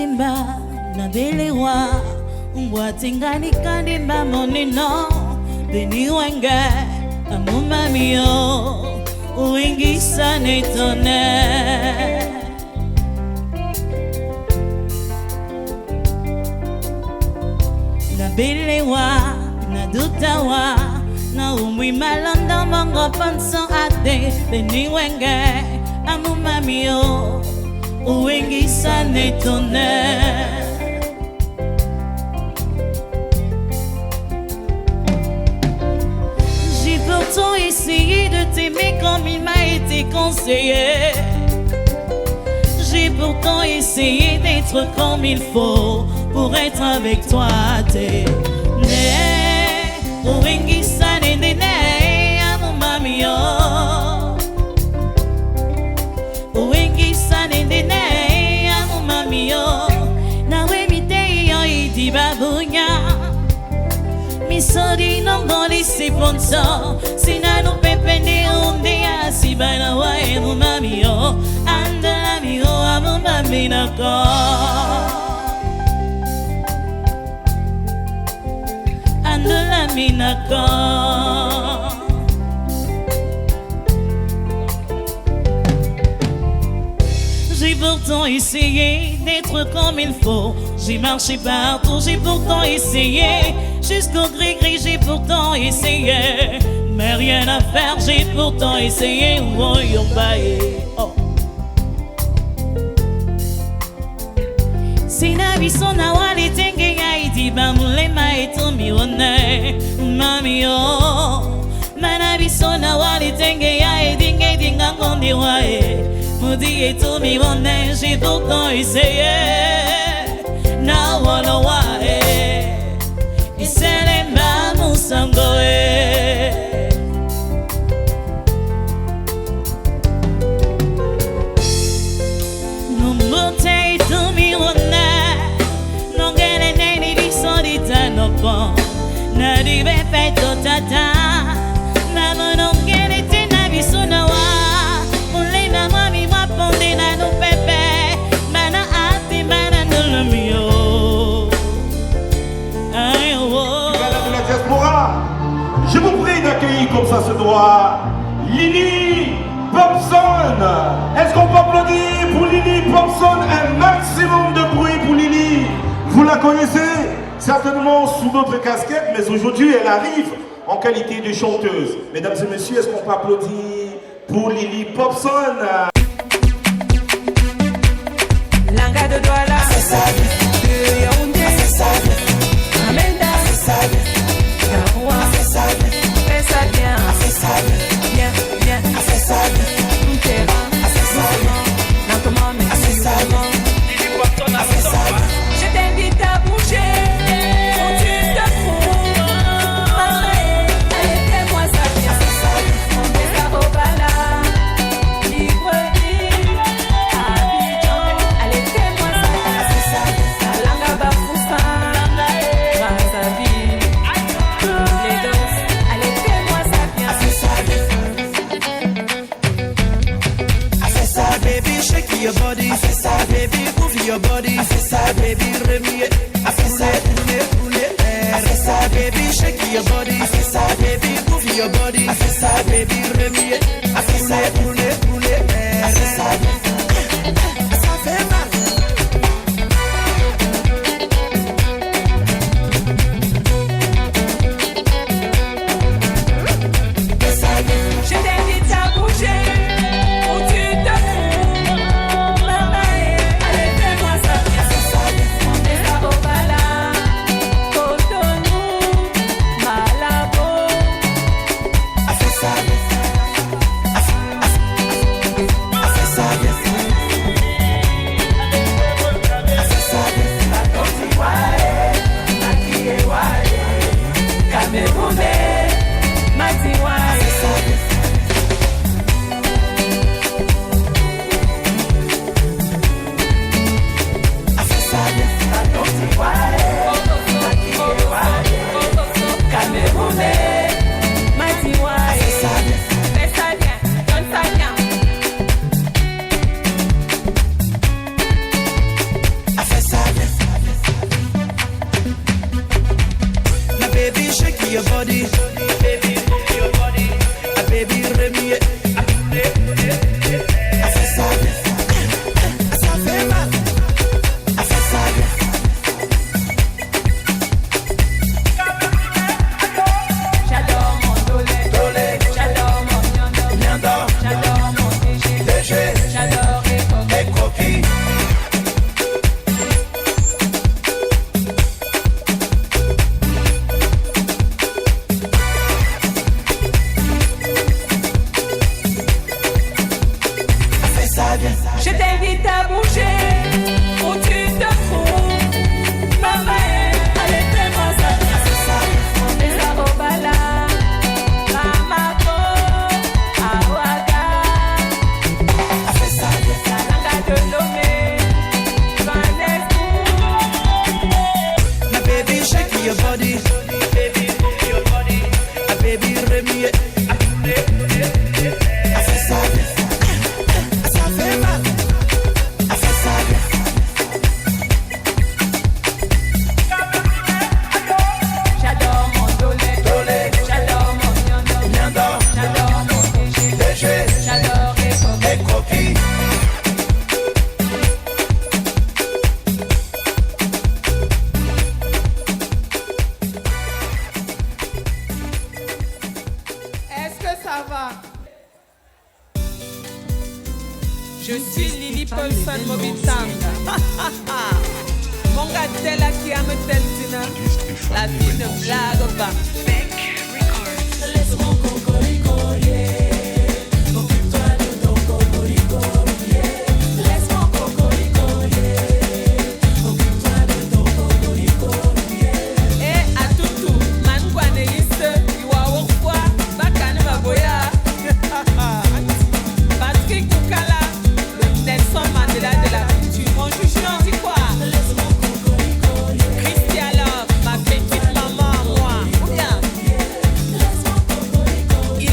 Simba na belewa Mwatingani kandi mamonino Beni wenge amumamio Uingisa netone Na belewa na dutawa Na umwi malanda mongo panso ate Beni wenge amumamio Uingisa netone J'ai pourtant essayé de t'aimer comme il m'a été conseillé. J'ai pourtant essayé d'être comme il faut pour être avec toi. T'es né, uwengi sana nene, amo mami yo. Uwengi sana nene, amo mami yo. Nawe mite yo iti babunya. Misori non goli si ponso Sina no pepe ni undia Si baila wa emu mami yo Andala mi yo amu mami na ko Andala mi na ko J'ai pourtant essayé d'être comme il faut J'ai marché partout, j'ai pourtant essayé Jusqu'au gris-gris, j'ai pourtant essayé Mais rien à faire, j'ai pourtant essayé Oh, oh. Sina bisona wali tenge ya iti bamule maetu miwane Mami oh Mana bisona wali tenge ya edinge dinga ngondi wae Mudi etu miwane, j'ai pourtant essayé Na wana wae Isele mamu sangoe Numute itumi wana Nongele neni visodita nopo Nadibe peto tata Namo nongele tina visuna wa Mulina mami waponde na nupepe Mana ati mana nulumio Je vous prie d'accueillir comme ça se doit Lily Popson. Est-ce qu'on peut applaudir pour Lily Popson? Un maximum de bruit pour Lily. Vous la connaissez certainement sous d'autres casquettes, mais aujourd'hui elle arrive en qualité de chanteuse. Mesdames et messieurs, est-ce qu'on peut applaudir pour Lily Popson? Langa de Douala, c'est ça. De Yaoundé, c'est ça. Amenda, c'est ça. Garoua, c'est ça. Fais ça bien, c'est ça. Bien, bien, c'est ça. Terrain, c'est ça. Lentement, mais c'est ça. C'est ça. Je t'invite à bouger. Quand tu te fous, allez, fais-moi ça bien, c'est ça. On fait ça au bala. Libreville, Abidjan, allez, fais-moi ça bien, c'est ça. Langa Bafoussa, Brazzaville, Lagos, allez, fais-moi ça bien, c'est ça. C'est ça, baby, shake your body. C'est ça, baby, move your body. C'est ça, baby, remuer. C'est ça, rouler. C'est ça, baby, shake your body. C'est ça, baby, move your body. C'est ça, baby, remuer. C'est ça, rouler. C'est ça, ça fait mal. Je t'invite à bouger. Quand tu te fous, allez, fais-moi ça bien, c'est ça. On est là au bala, Cotonou, Malabo. C'est ça, Je t'invite à bouger où tu te trouves. Maman, allez, fais-moi ça. On est là au bala. Mamako, Awaga. Salanga de Lomé. My baby, shake your body. Baby, move your body. A baby, remue. Je suis Lily Paulson Mobitanga. Mon gars tel qui a me tel tina. La vie ne blague pas. Laisse-moi cocorico, yeah. Occupe-toi de ton cocorico, yeah. Laisse-moi cocorico, yeah. Occupe-toi de ton cocorico, yeah. Eh, à tout, man guanéiste, iwa wokwa, bakane maboya. Patrick Koukala. Nelson Mandela de la culture. Mon chouchou, dis quoi? Christian Love, ma petite maman, moi. Ou bien? Il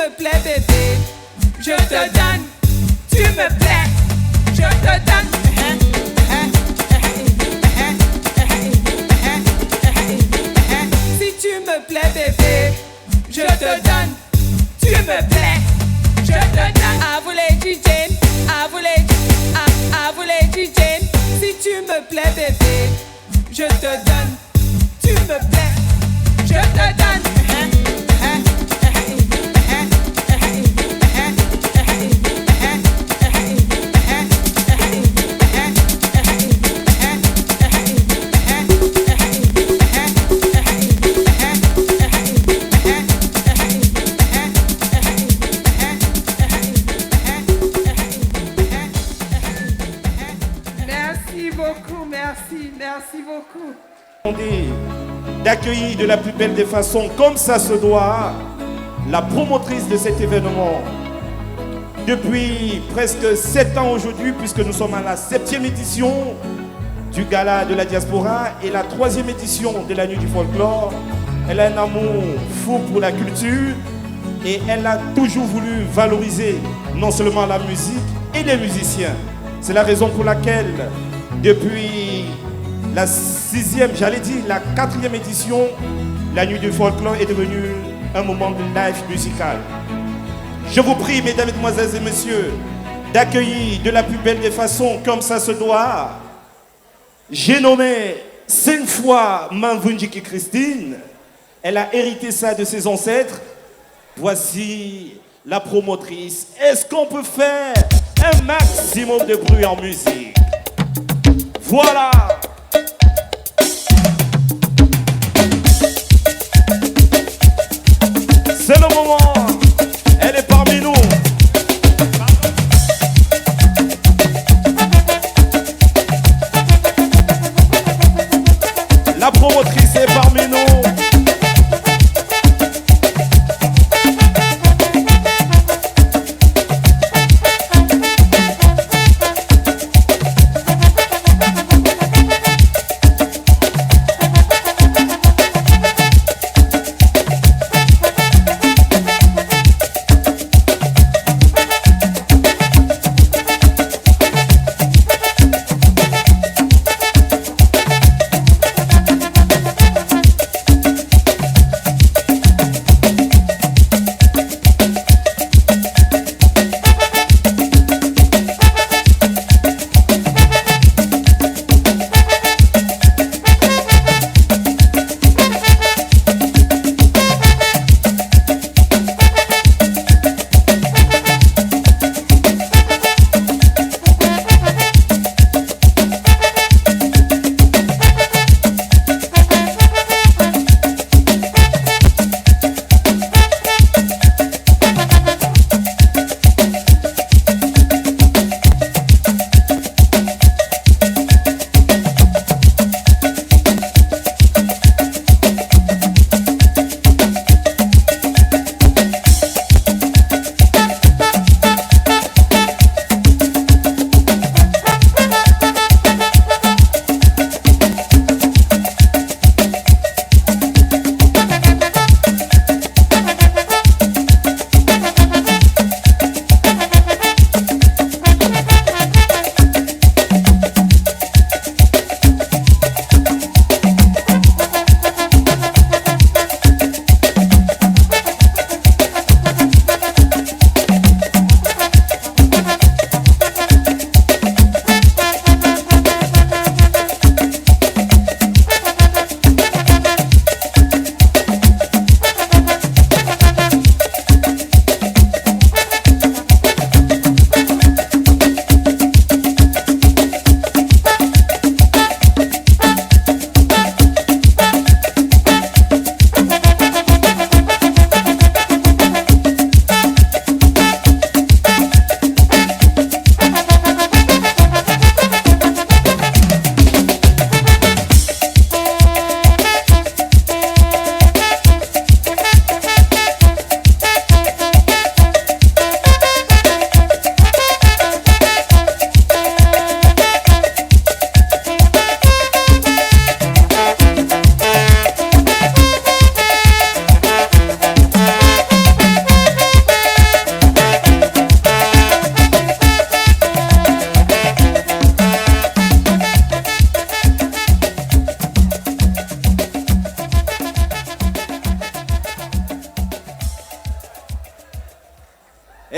me plais bébé, je te donne. Tu me plais, je te donne. Si tu me plais bébé, je te donne. Tu me plais, je te donne. À vous les DJ, à vous les DJ. Si tu me plais bébé, je te donne. Tu me plais, je te donne. Merci beaucoup. D'accueillir de la plus belle des façons, comme ça se doit, la promotrice de cet événement. Depuis presque 7 ans aujourd'hui, puisque nous sommes à la 7e édition du Gala de la Diaspora et la 3e édition de la Nuit du Folklore. Elle a un amour fou pour la culture et elle a toujours voulu valoriser non seulement la musique et les musiciens. C'est la raison pour laquelle, depuis la 6e, j'allais dire la 4e édition, la Nuit du Folklore est devenue un moment de live musical. Je vous prie, mesdames, mesdemoiselles et messieurs, d'accueillir de la plus belle des façons, comme ça se doit. J'ai nommé 5 fois Manvunjiki Christine. Elle a hérité ça de ses ancêtres. Voici la promotrice. Est-ce qu'on peut faire un maximum de bruit en musique? Voilà! C'est le moment. Elle est parmi nous. La promotrice est parmi nous.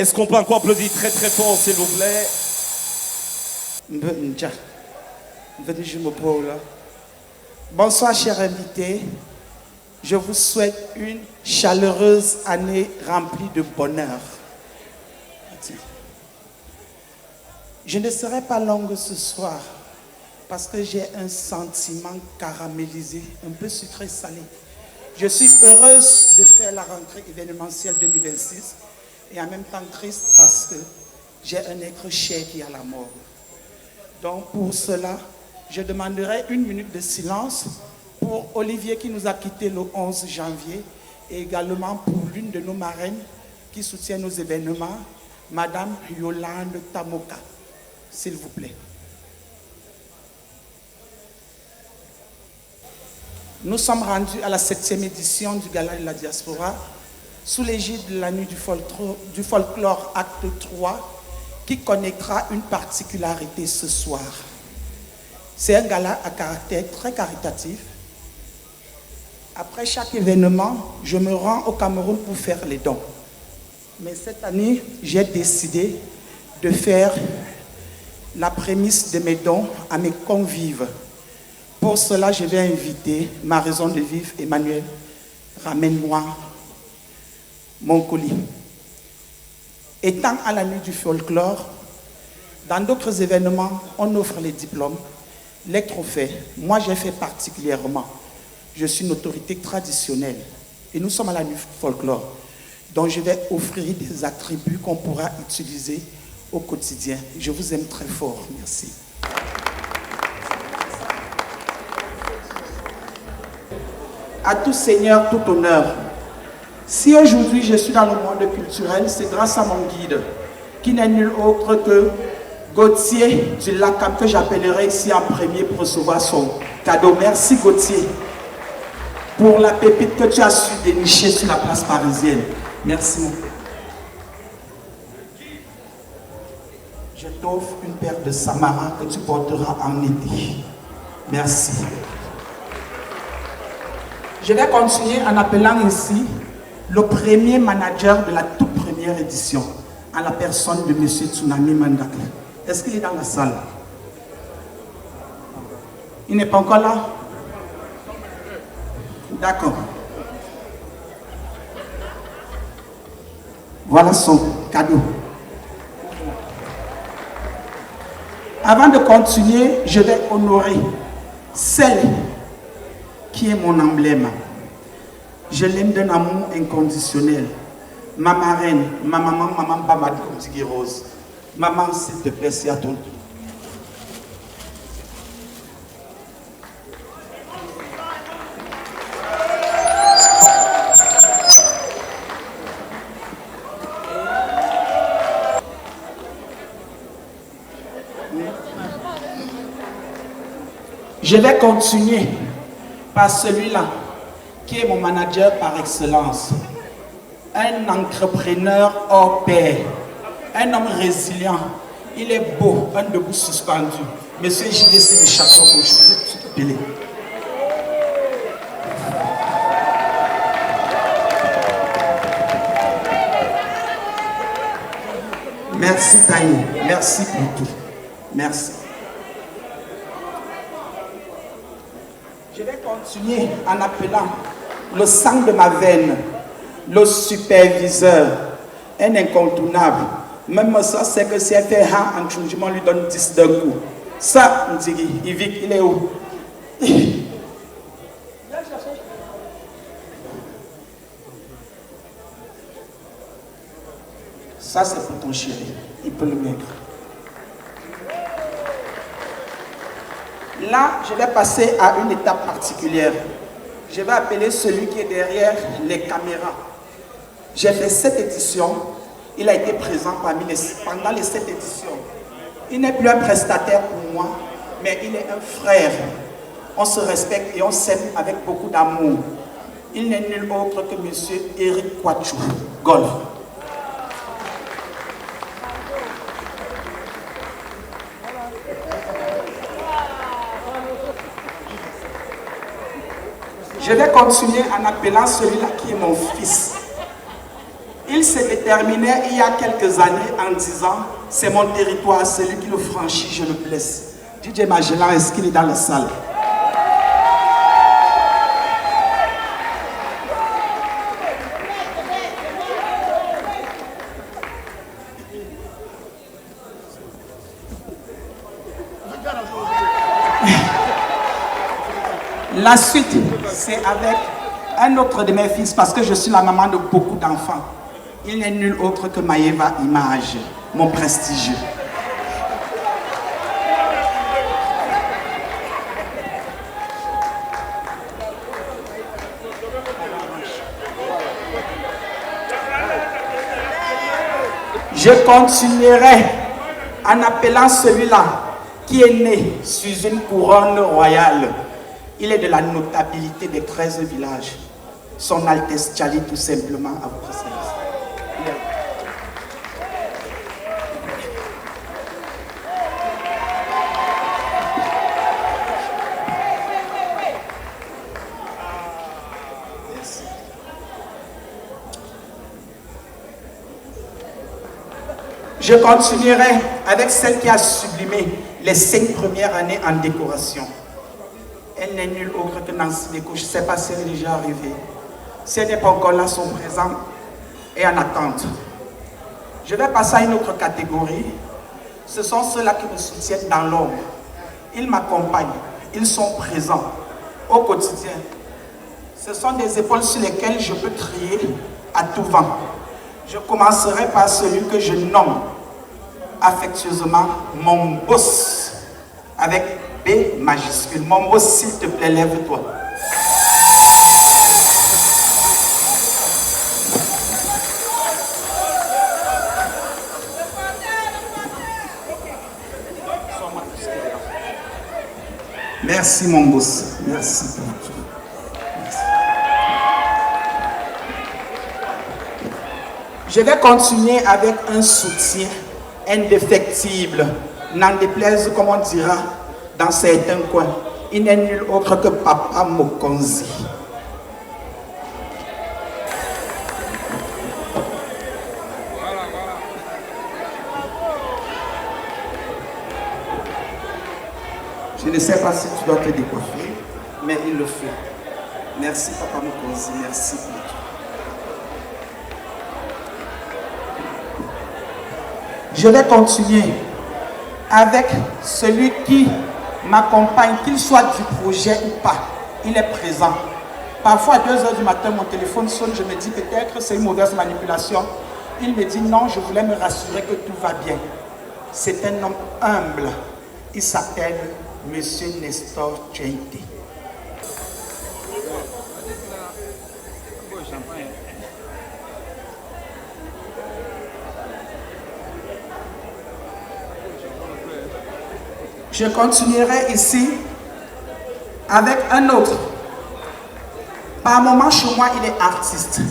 Est-ce qu'on peut encore applaudir très très fort, s'il vous plaît? Bonsoir, chers invités. Je vous souhaite une chaleureuse année remplie de bonheur. Je ne serai pas longue ce soir parce que j'ai un sentiment caramélisé, un peu sucré salé. Je suis heureuse de faire la rentrée événementielle 2026 et en même temps triste parce que j'ai un être cher qui est à la mort. Donc pour cela, je demanderai 1 minute de silence pour Olivier qui nous a quittés le 11 janvier et également pour l'une de nos marraines qui soutient nos événements, Madame Yolande Tamoka. S'il vous plaît. Nous sommes rendus à la 7e édition du Gala de la Diaspora sous l'égide de la Nuit du Folklore Acte 3 qui connaîtra une particularité ce soir. C'est un gala à caractère très caritatif. Après chaque événement, je me rends au Cameroun pour faire les dons. Mais cette année, j'ai décidé de faire la prémisse de mes dons à mes convives. Pour cela, je vais inviter ma raison de vivre, Emmanuel. Ramène-moi mon colis. Étant à la nuit du folklore, dans d'autres événements, on offre les diplômes, les trophées. Moi, j'ai fait particulièrement. Je suis une autorité traditionnelle et nous sommes à la nuit du folklore. Donc, je vais offrir des attributs qu'on pourra utiliser au quotidien. Je vous aime très fort. Merci. À tout seigneur, tout honneur. Si aujourd'hui je suis dans le monde culturel, c'est grâce à mon guide, qui n'est nul autre que Gauthier du Lacam, que j'appellerai ici en premier pour recevoir son cadeau. Merci Gauthier pour la pépite que tu as su dénicher sur la place parisienne. Merci mon père. Je t'offre une paire de Samara que tu porteras en été. Merci. Je vais continuer en appelant ici le premier manager de la toute première édition, à la personne de M. Tsunami Mandaka. Est-ce qu'il est dans la salle? Il n'est pas encore là? D'accord. Voilà son cadeau. Avant de continuer, je vais honorer celle qui est mon emblème. Je l'aime d'un amour inconditionnel. Ma marraine, ma maman Bamad comme dit Rose. Maman, s'il te plaît, c'est à ton tour. Je vais continuer par celui-là, qui est mon manager par excellence. Un entrepreneur hors pair, un homme résilient. Il est beau, un debout suspendu. Monsieur JDC de Château Rouge, vous êtes tout appelé. Merci Taï, merci pour tout. Merci. Je vais continuer en appelant le sang de ma veine, le superviseur, un incontournable. Même ça, c'est que si elle fait un changement, lui donne 10 d'un coup. Ça, on dit, il est où? Ça, c'est pour ton chéri. Il peut le mettre. Là, je vais passer à une étape particulière. Je vais appeler celui qui est derrière les caméras. J'ai fait 7 éditions. Il a été présent pendant les 7 éditions. Il n'est plus un prestataire pour moi, mais il est un frère. On se respecte et on s'aime avec beaucoup d'amour. Il n'est nul autre que M. Eric Kwachou, Golf. Je vais continuer en appelant celui-là qui est mon fils. Il s'est déterminé il y a quelques années en disant « C'est mon territoire, celui qui le franchit, je le blesse ». DJ Magellan, est-ce qu'il est dans la salle? La suite, c'est avec un autre de mes fils, parce que je suis la maman de beaucoup d'enfants. Il n'est nul autre que Maëva Image, mon prestigieux. Je continuerai en appelant celui-là qui est né sous une couronne royale. Il est de la notabilité des 13 villages. Son Altesse Tchali, tout simplement, à votre service. Je continuerai avec celle qui a sublimé les 5 premières années en décoration. Elle n'est nulle autre que Nancy Neko. Je ne sais pas si elle est déjà arrivée. Si elle n'est pas encore là, son présent est en attente. Je vais passer à une autre catégorie. Ce sont ceux-là qui me soutiennent dans l'ombre. Ils m'accompagnent. Ils sont présents au quotidien. Ce sont des épaules sur lesquelles je peux trier à tout vent. Je commencerai par celui que je nomme affectueusement mon boss, avec B majuscule. Mon boss, s'il te plaît, lève-toi. Merci mon boss, merci pour tout. Merci. Je vais continuer avec un soutien indéfectible, n'en déplaise comme on dira dans certains coins. Il n'est nul autre que Papa Mokonzi. Je ne sais pas si tu dois te décoiffer, mais il le fait. Merci Papa Mokonzi, merci pour tout. Je vais continuer avec celui qui m'accompagne, qu'il soit du projet ou pas. Il est présent. Parfois à 2 h du matin, mon téléphone sonne, je me dis peut-être c'est une mauvaise manipulation. Il me dit non, je voulais me rassurer que tout va bien. C'est un homme humble. Il s'appelle Monsieur Nestor Tchéité. Je continuerai ici avec un autre. Par moment, chez moi, il est artiste.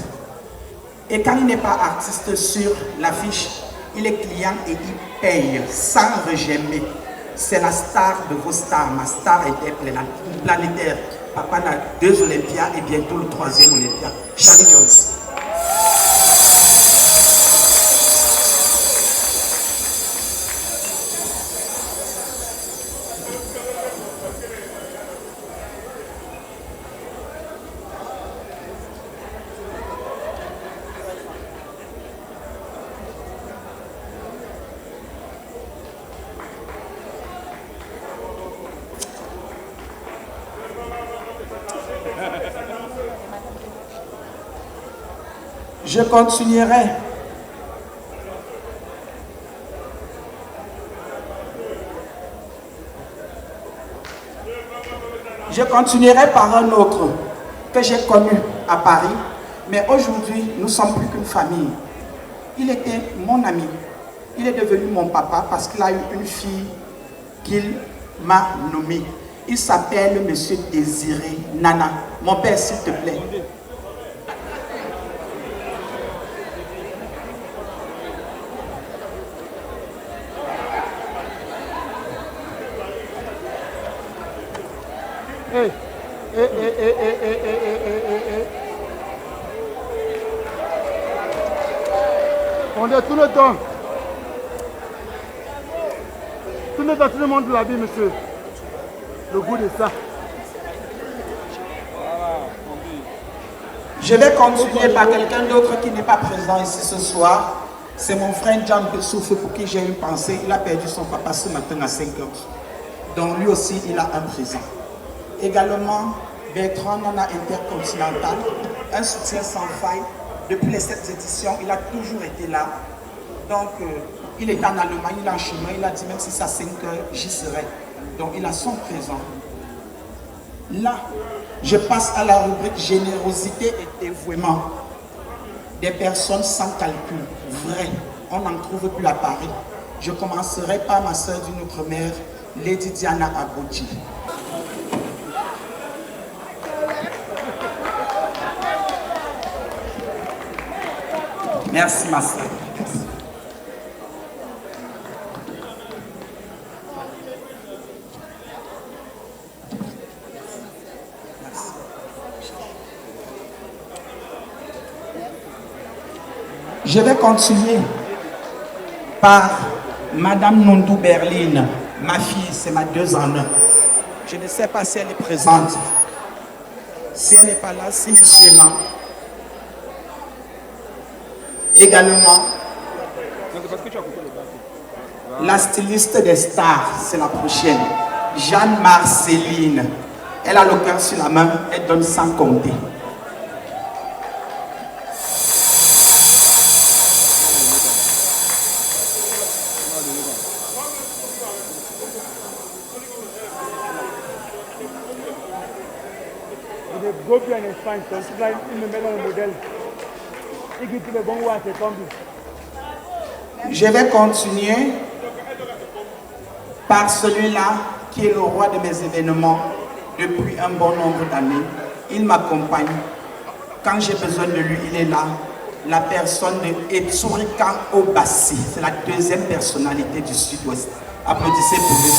Et quand il n'est pas artiste sur l'affiche, il est client et il paye sans regémer. C'est la star de vos stars. Ma star était planétaire. Papa a 2 Olympiades et bientôt le 3e Olympia. Charlie Jones. Je continuerai. Je continuerai par un autre que j'ai connu à Paris, mais aujourd'hui, nous ne sommes plus qu'une famille. Il était mon ami. Il est devenu mon papa parce qu'il a eu une fille qu'il m'a nommée. Il s'appelle Monsieur Désiré Nana. Mon père, s'il te plaît. Attendez, tout le temps. Tout le monde l'a dit, monsieur. Le goût de ça. Je vais continuer par quelqu'un d'autre qui n'est pas présent ici ce soir. C'est mon frère Jean Bessouf pour qui j'ai une pensée. Il a perdu son papa ce matin à 5 heures. Donc lui aussi, il a un présent. Également, Bertrand Nana Intercontinental, un soutien sans faille. Depuis les 7 éditions, il a toujours été là. Donc, il est en Allemagne, il est en chemin. Il a dit même si c'est à 5 heures, j'y serai. Donc, il a son présent. Là, je passe à la rubrique générosité et dévouement. Des personnes sans calcul, vraies. On n'en trouve plus à Paris. Je commencerai par ma soeur d'une autre mère, Lady Diana Abouti. Merci ma soeur. Je vais continuer par Madame Nondou Berline, ma fille, c'est ma 2 en 1. Je ne sais pas si elle est présente. Si elle n'est pas là, si monsieur est là. Également, la styliste des stars, c'est la prochaine. Jeanne Marceline. Elle a le cœur sur la main, elle donne sans compter. En Espagne, là, il me met dans le modèle. Et qui le bon roi, c'est tombé. Je vais continuer par celui-là qui est le roi de mes événements depuis un bon nombre d'années. Il m'accompagne. Quand j'ai besoin de lui, il est là. La personne de Etsurika Obassi. C'est la 2e personnalité du Sud-Ouest. Applaudissez pour lui.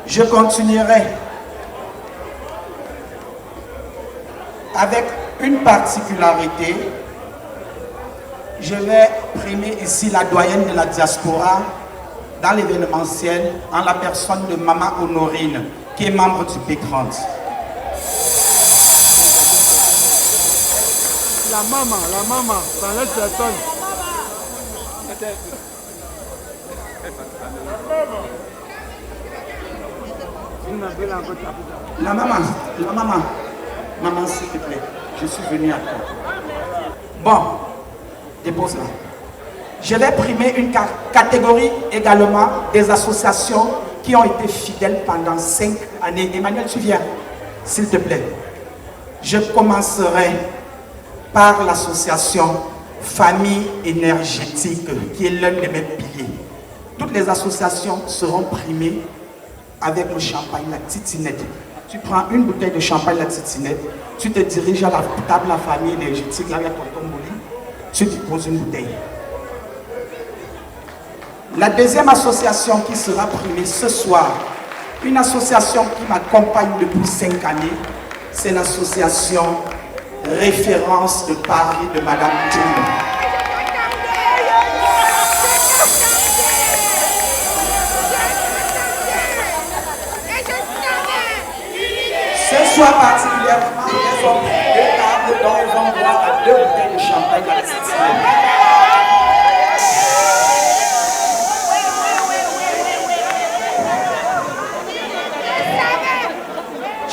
Je continuerai avec une particularité. Je vais primer ici la doyenne de la diaspora dans l'événementiel en la personne de Maman Honorine, qui est membre du P30. La maman, ça laisse personne. La maman, s'il te plaît, je suis venu à toi. Bon, dépose là. Je vais primer une catégorie également des associations qui ont été fidèles pendant 5 années. Emmanuel, tu viens, s'il te plaît. Je commencerai par l'association Famille énergétique, qui est l'un de mes piliers. Toutes les associations seront primées avec le champagne, la titinette. Tu prends une bouteille de champagne, la titinette, tu te diriges à la table La Famille énergétique, là il y a tonton Moli, tu te poses une bouteille. La 2e association qui sera primée ce soir, une association qui m'accompagne depuis 5 années, c'est l'association Référence de Paris de Madame Toul. Ce soir particulièrement, ils ont pris 2 tables dont ils vont boire à 2 bouteilles de champagne à la titinette.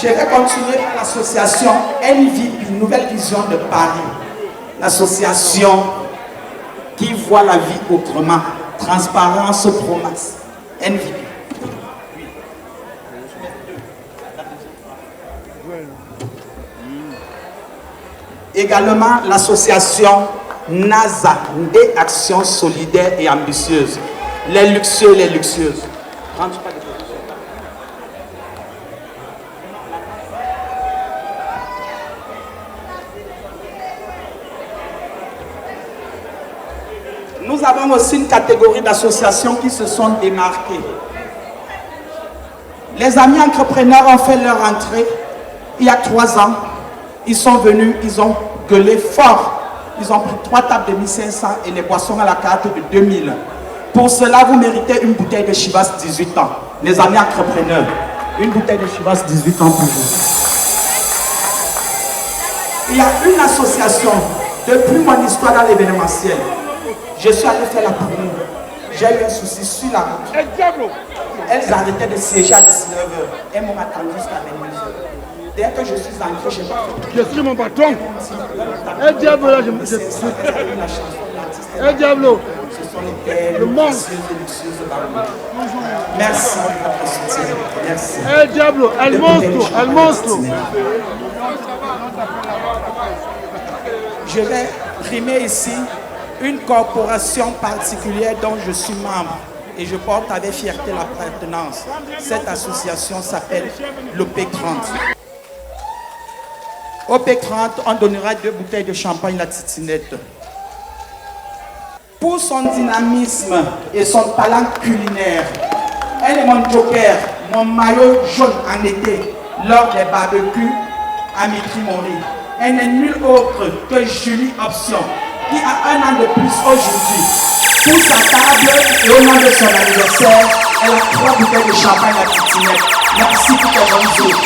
Je vais continuer par l'association NVP, Nouvelle Vision de Paris. L'association qui voit la vie autrement. Transparence Promax. NVP. Également l'association NASA, des actions solidaires et ambitieuses. Les luxueux, les luxueuses. Nous avons aussi une catégorie d'associations qui se sont démarquées. Les amis entrepreneurs ont fait leur entrée il y a 3 ans. Ils sont venus, ils ont gueulé fort. Ils ont pris 3 tables de 1500 et les boissons à la carte de 2000. Pour cela, vous méritez une bouteille de Chivas 18 ans. Les amis entrepreneurs, une bouteille de Chivas 18 ans pour vous. Il y a une association, depuis mon histoire dans l'événementiel, je suis allé faire la première. J'ai eu un souci sur la route. Elles arrêtaient de siéger à 19h. Elles m'ont attendu jusqu'à 22h. Dès que je suis entré, je n'ai pas fait. Je suis mon patron. Un diable là, je me suis. Un diable. Ce sont les belles, le monde. Merci pour votre soutien. Merci. Un diable, el monstro, el monstro. Je vais primer ici une corporation particulière dont je suis membre et je porte avec fierté l'appartenance. Cette association s'appelle l'OP30. OP30, on donnera 2 bouteilles de champagne la titinette. Pour son dynamisme et son talent culinaire, elle est mon joker, mon maillot jaune en été lors des barbecues à Mitri-Mori. Elle n'est nulle autre que Julie Option, qui a 1 an de plus aujourd'hui. Pour sa table et au nom de son anniversaire, elle a 3 bouteilles de champagne à titinette. Merci pour tes bonnes eaux.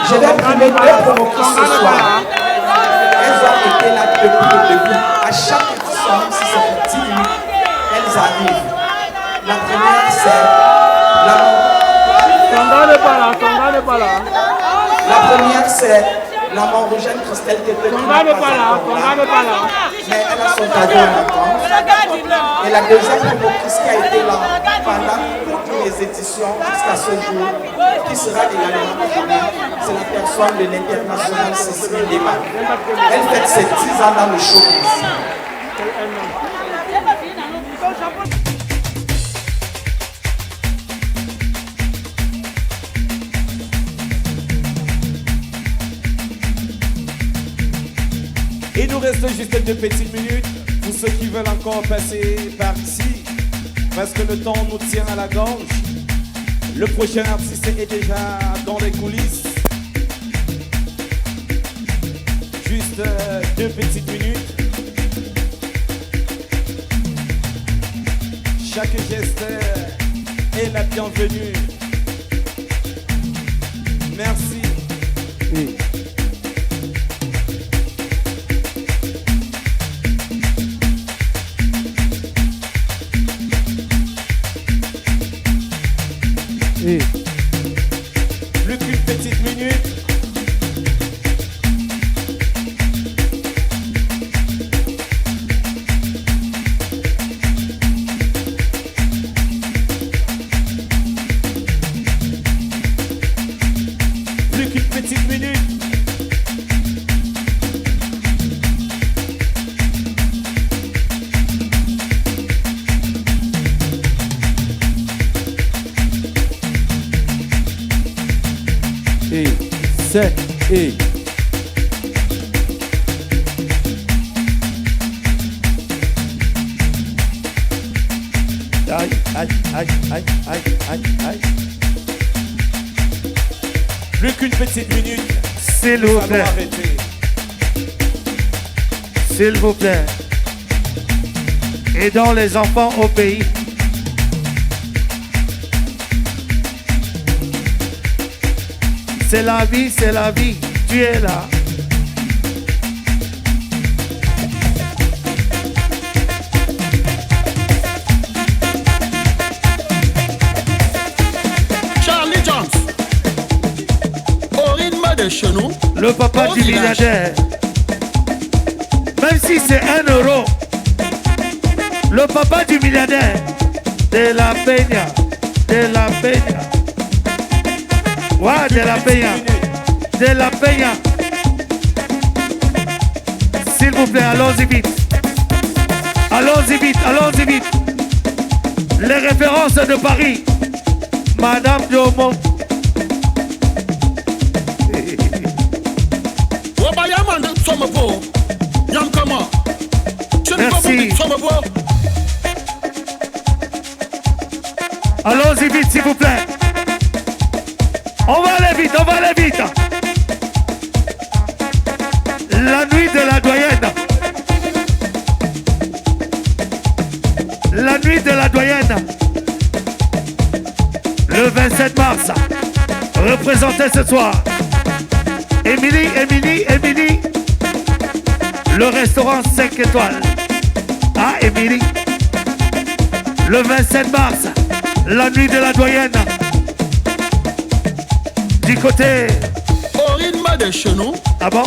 Je vais primer 2 promoteurs ce soir. Elles ont été là depuis le début. À chaque édition, si c'est pour 10 minutes, elles arrivent. La première, c'est la première, c'est la Maurogène Christelle qui était là. Mais elle a son cadeau en attente. Et la deuxième promotrice qui a été là pendant toutes les éditions jusqu'à ce jour, qui sera également connue, c'est la personne de l'international Cécile Lema. Elle fête ses 10 ans dans le showbiz. Il nous reste juste 2 petites minutes pour ceux qui veulent encore passer par ici, parce que le temps nous tient à la gorge. Le prochain artiste est déjà dans les coulisses. Juste 2 petites minutes. Chaque geste est la bienvenue. Merci. Oui. Plus qu'une petite minute. Plus qu'une petite minute. C'est et aïe aïe aïe aïe aïe aïe aïe. Plus qu'une petite minute. S'il vous plaît. S'il vous plaît. Aidons les enfants au pays. C'est la vie, c'est la vie. Tu es là. Charlie Jones, au rythme de chez nous. Le papa du milliardaire. Même si c'est 1 euro. Le papa du milliardaire. De la Peña. De la Peña. Ouais, de la Peña. De la Peña. S'il S'il vous plaît, allons-y vite. Allons-y vite, allons-y vite. Les références de Paris. Madame Diomo. Merci. Allons-y vite, s'il vous plaît. On va aller vite, on va aller vite. La nuit de la doyenne. La nuit de la doyenne. Le 27 mars. Représenté ce soir. Émilie. Le restaurant 5 étoiles. Ah, Émilie. Le 27 mars. La nuit de la doyenne. Du côté... Au de chez nous. Ah bon?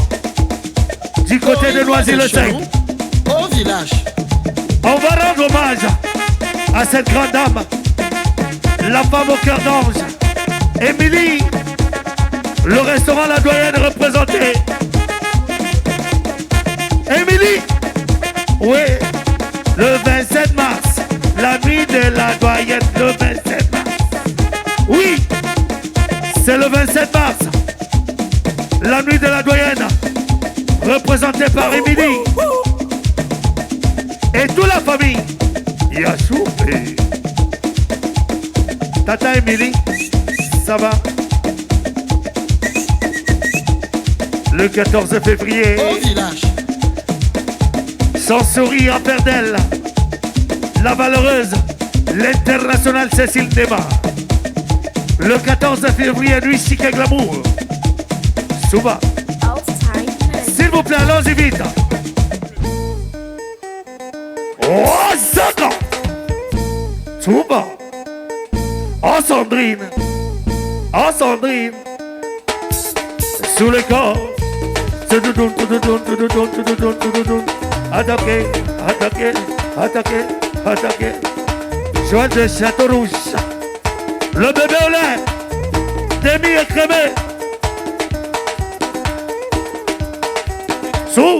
Du côté de Noisy-le-Sec. Au village. On va rendre hommage à cette grande dame, la femme au cœur d'ange, Émilie. Le restaurant La Doyenne représenté. Émilie. Oui. Le 27 mars. La nuit de la Doyenne. Le 27 mars. Oui. C'est le 27 mars. La nuit de la Doyenne. Représentée par Émilie. Et toute la famille. Yachou. Tata Émilie. Ça va? Le 14 février. Au village. Sans sourire à faire d'elle. La valeureuse. L'internationale Cécile Nema. Le 14 février, nuit chic et glamour. Souba. S'il vous plaît, allons-y vite. Oh, Zaka. Souba. Oh, Sandrine. Oh, Sandrine. Sous le corps. Attaqué, attaqué, attaqué, attaqué. Joie de Château Rouge. Le bébé au lait. Demi écrémé. Sous.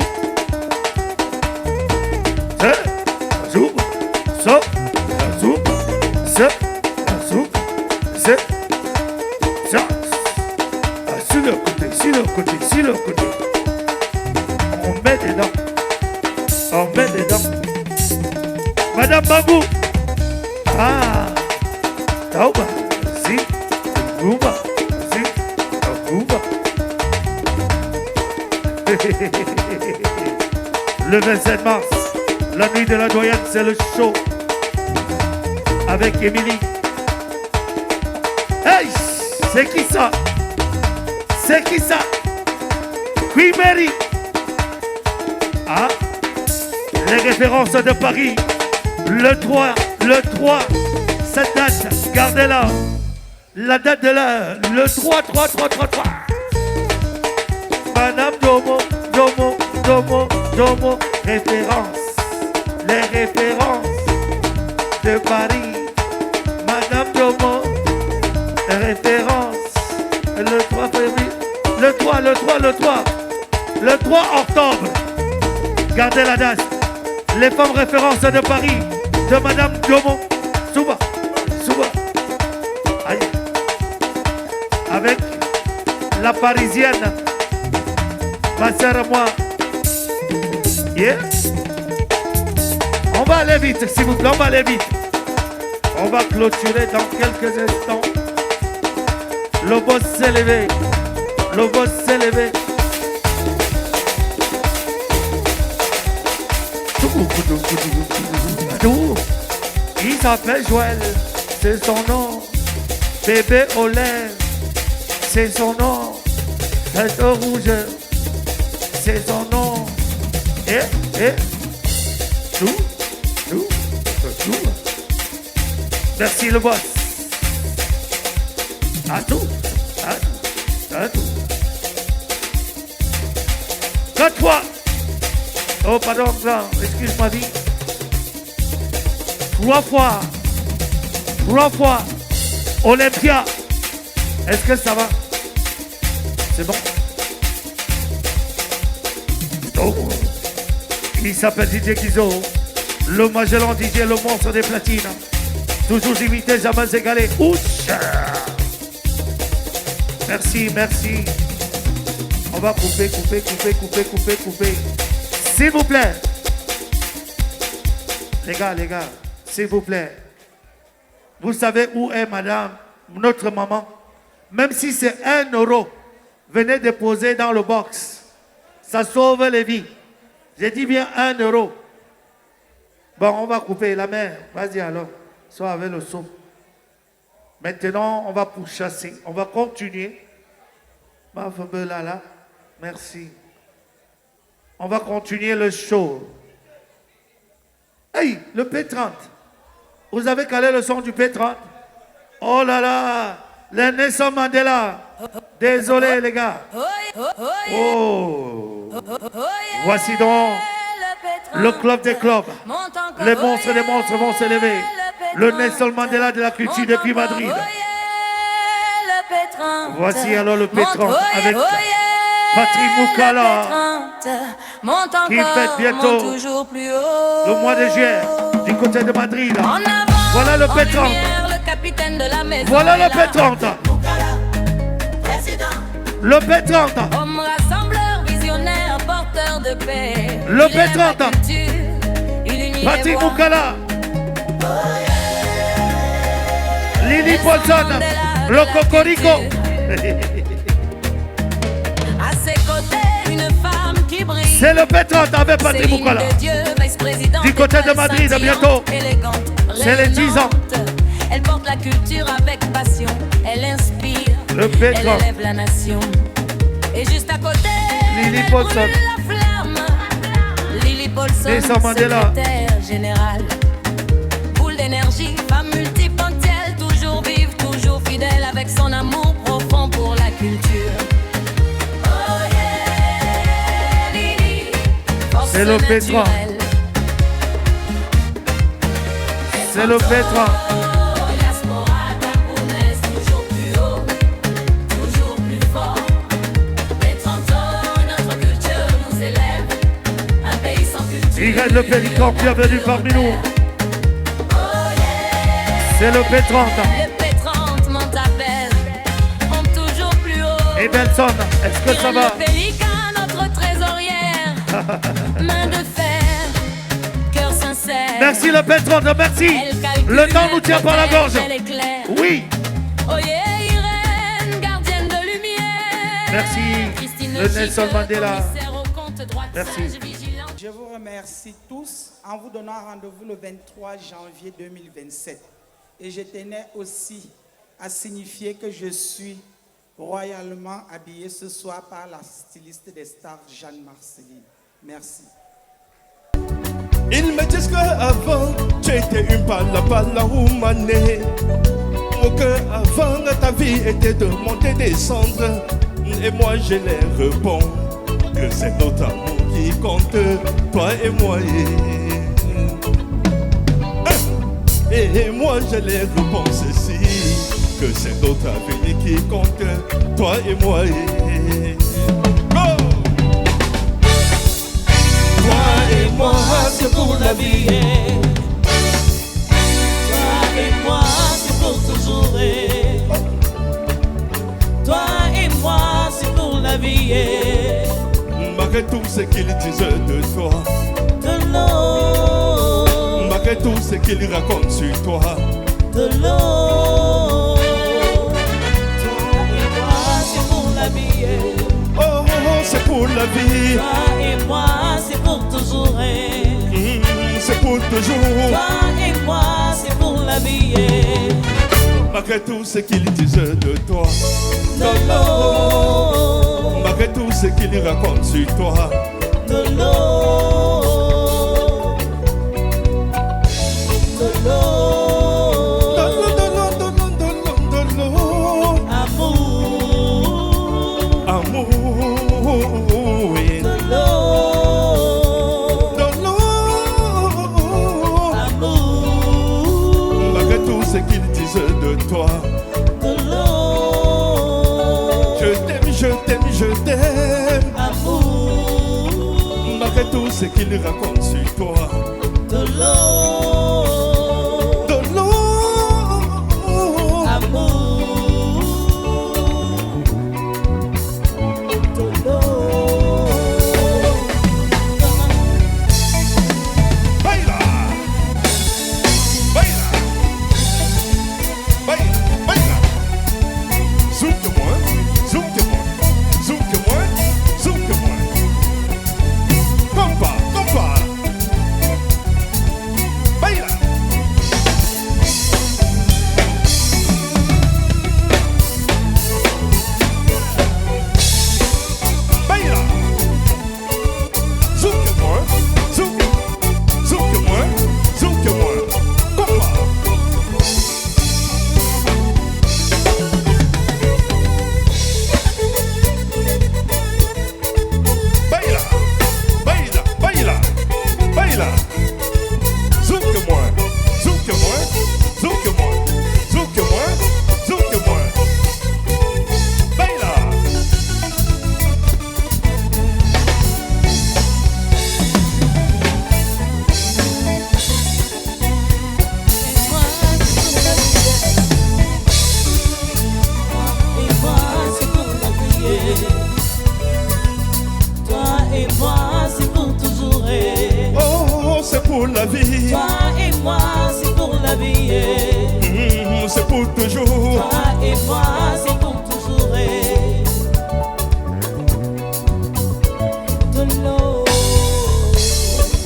Sous. So. Sous. Se. Sous. Se. Ça. Sur le côté, sur le côté, sur le côté. On met dedans. On met dedans. Madame Babou. Ah. Tauba. Si. Bouba. Si. Bouba. Le 27 mars, la nuit de la Doyenne, c'est le show. Avec Émilie. Hey! C'est qui ça? C'est qui ça? Queen Mary. Ah, les références de Paris. Le 3, cette date, gardez-la. La date de l'heure, le 3. Madame Domo, référence. Les références de Paris. Madame Domo, référence. Le 3 février. Le 3 octobre. Gardez la date. Les femmes références de Paris. De Madame Domo. Souba. Aïe. Avec la parisienne. Ma sœur et moi. Yeah. On va aller vite, s'il vous plaît. On va aller vite. On va clôturer dans quelques instants. Le boss s'est levé. Il s'appelle Joël, c'est son nom. Bébé au lait, c'est son nom. Tête rouge, c'est son nom. Tout. Merci le boss. À tout. 4 fois. Oh pardon, excuse-moi vie. 3 fois. Olympia. Est-ce que ça va? C'est bon? Oh. Il s'appelle DJ Kizo. Le Magellan DJ, le monstre des platines. Toujours imité, jamais égalé. Ouch! Merci, merci. On va couper. S'il vous plaît. Les gars, s'il vous plaît. Vous savez où est madame, notre maman? Même si c'est 1 euro, venez déposer dans le box. Ça sauve les vies. J'ai dit bien 1 euro. Bon, on va couper la main. Vas-y alors, sois avec le seau. Maintenant, on va pourchasser. On va continuer. Là. Merci. On va continuer le show. Hey, le P30. Vous avez calé le son du P30? Oh là là, le Nelson Mandela. Désolé les gars. Oh. Voici donc le club des clubs. Les monstres des monstres vont s'élever. Le Nelson Mandela de la culture depuis Madrid. Voici alors le P30 avec Patrick Moukala qui fête bientôt le mois de juillet du côté de Madrid. Voilà le P30. Voilà le P30. Le P30. Homme rassembleur, visionnaire, porteur de paix. Le P30. Patrick Moukala. Lily Paulson. Le Cocorico. À ses côtés, une femme qui brille. C'est le P30 avec Patrick Moukala. Du côté de Madrid, bientôt. C'est les 10 ans. Elle porte la culture avec passion. Elle inspire. Le P30. Elle élève la nation. Et juste à côté, Lily elle Paulson. brûle la flamme. Lily Paulson, Nelson Mandela. secrétaire général. Boule d'énergie, femme multipotentielle, toujours vive, toujours fidèle, avec son amour profond pour la culture. Oh yeah, Lily, force c'est le P30. naturelle. C'est le P30. Irène Le Pélican, bienvenue parmi nous. C'est le P30. Le P30 m'en t'appelle, monte toujours plus haut. Et Benson, est-ce que ça va? Le Pélican, notre trésorière, main de fer, cœur sincère. Merci le P30, merci. Le temps nous tient par la gorge. Oui. Oh yeah, Irène, gardienne de lumière. Merci. Christine Le Nelson Mandela. commissaire au compte, droite, Merci. sage, vigilante. Je vous remercie tous en vous donnant rendez-vous le 23 janvier 2027. Et je tenais aussi à signifier que je suis royalement habillé ce soir par la styliste des stars, Jeanne Marceline. Merci. Ils me disent qu'avant, tu étais une pala woman. Qu'avant, ta vie était de monter et descendre. Et moi, je leur réponds que c'est notre amour qui compte, toi et moi. Et moi, je leur réponds ceci, que c'est notre avenir qui compte, toi et moi. Go! Toi et moi, c'est pour la vie. Toi et moi, c'est pour toujours. Toi et moi, c'est pour la vie. Malgré tout ce qu'ils disent de toi, de l'eau, malgré tout ce qu'ils racontent sur toi, de l'eau. Toi et moi, c'est pour la vie. Oh, c'est pour la vie. Toi et moi, c'est pour toujours. C'est pour toujours. Toi et moi, c'est pour la vie. Malgré tout ce qu'ils disent de toi, de l'eau, malgré tout ce qu'ils racontent sur toi, de l'eau, de l'eau, de l'eau, amour, amour, oui. de l'eau, amour, malgré tout ce qu'ils disent de toi, de l'eau, je t'aime, je t'aime, je t'aime, amour, malgré tout ce ce qu'il raconte sur toi. De l'eau, amour. De l'eau. Baila, baila, baila, baila. Zoom que moi, zoom que moi, zoom que moi, zoom que moi. Compa, compa. Baila. Baila. Zoom que moi, zoom que moi, zoom que moi. Compa. Baila, baila, baila, baila. Zoom que moi, zoom que moi, zoom que moi, zoom que moi, zoom que moi. Baila. Et moi, c'est pour la prier. Toi et moi, c'est pour toujours. Oh, c'est pour la vie. Toi et moi, c'est pour la vie. C'est pour toujours. Toi et moi, c'est pour toujours. De l'eau,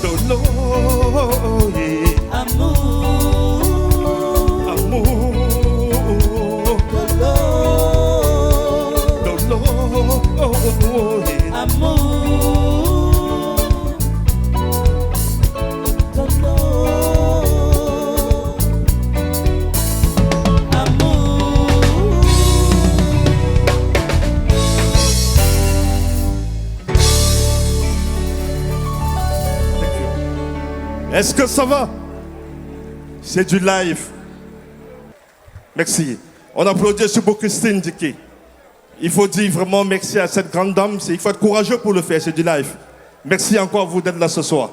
De l'eau, yeah. amour. Amour. De l'eau, De l'eau, yeah. amour. De l'eau, amour. Est-ce que ça va? C'est du live. Merci. On applaudit sur pour Christine Dicky. Il faut dire vraiment merci à cette grande dame. Il faut être courageux pour le faire, c'est du live. Merci encore à vous d'être là ce soir.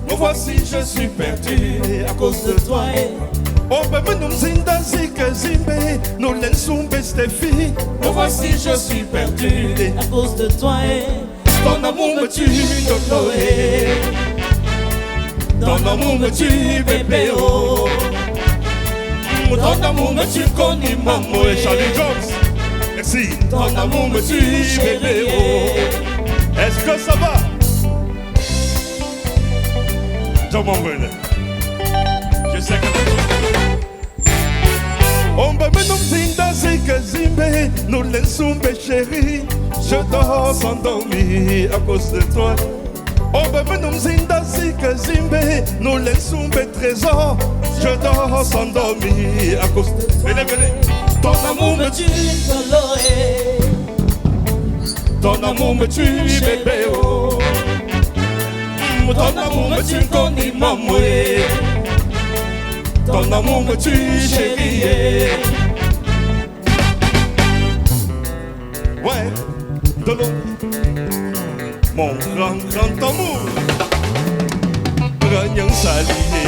Me voici, je suis perdu à cause de toi. Me voici, je suis perdu à cause de toi. Ton amour me tue, Loloé. Ton amour me tue, bébé. Oh. Ton amour me tue, Connie Maman. Charlie Jones. Merci. Ton amour me tue, bébé. Oh. Est-ce que ça va? Jean Mongolle. Je sais que on va me nommer dans ces casimes, nous laissons chérie. Je dors sans dormir à cause de toi. On va me nommer dans ces casimes, nous laissons trésors. Je dors sans dormir à cause de toi. Venez, venez. Ton amour me tue, Loloé. Ton amour me tue, bébé. Oh. Ton amour me tue, Connie Maman. Ton amour me tue, chérie. Ouais, de l'eau. Mon grand amour. Gagnant salié.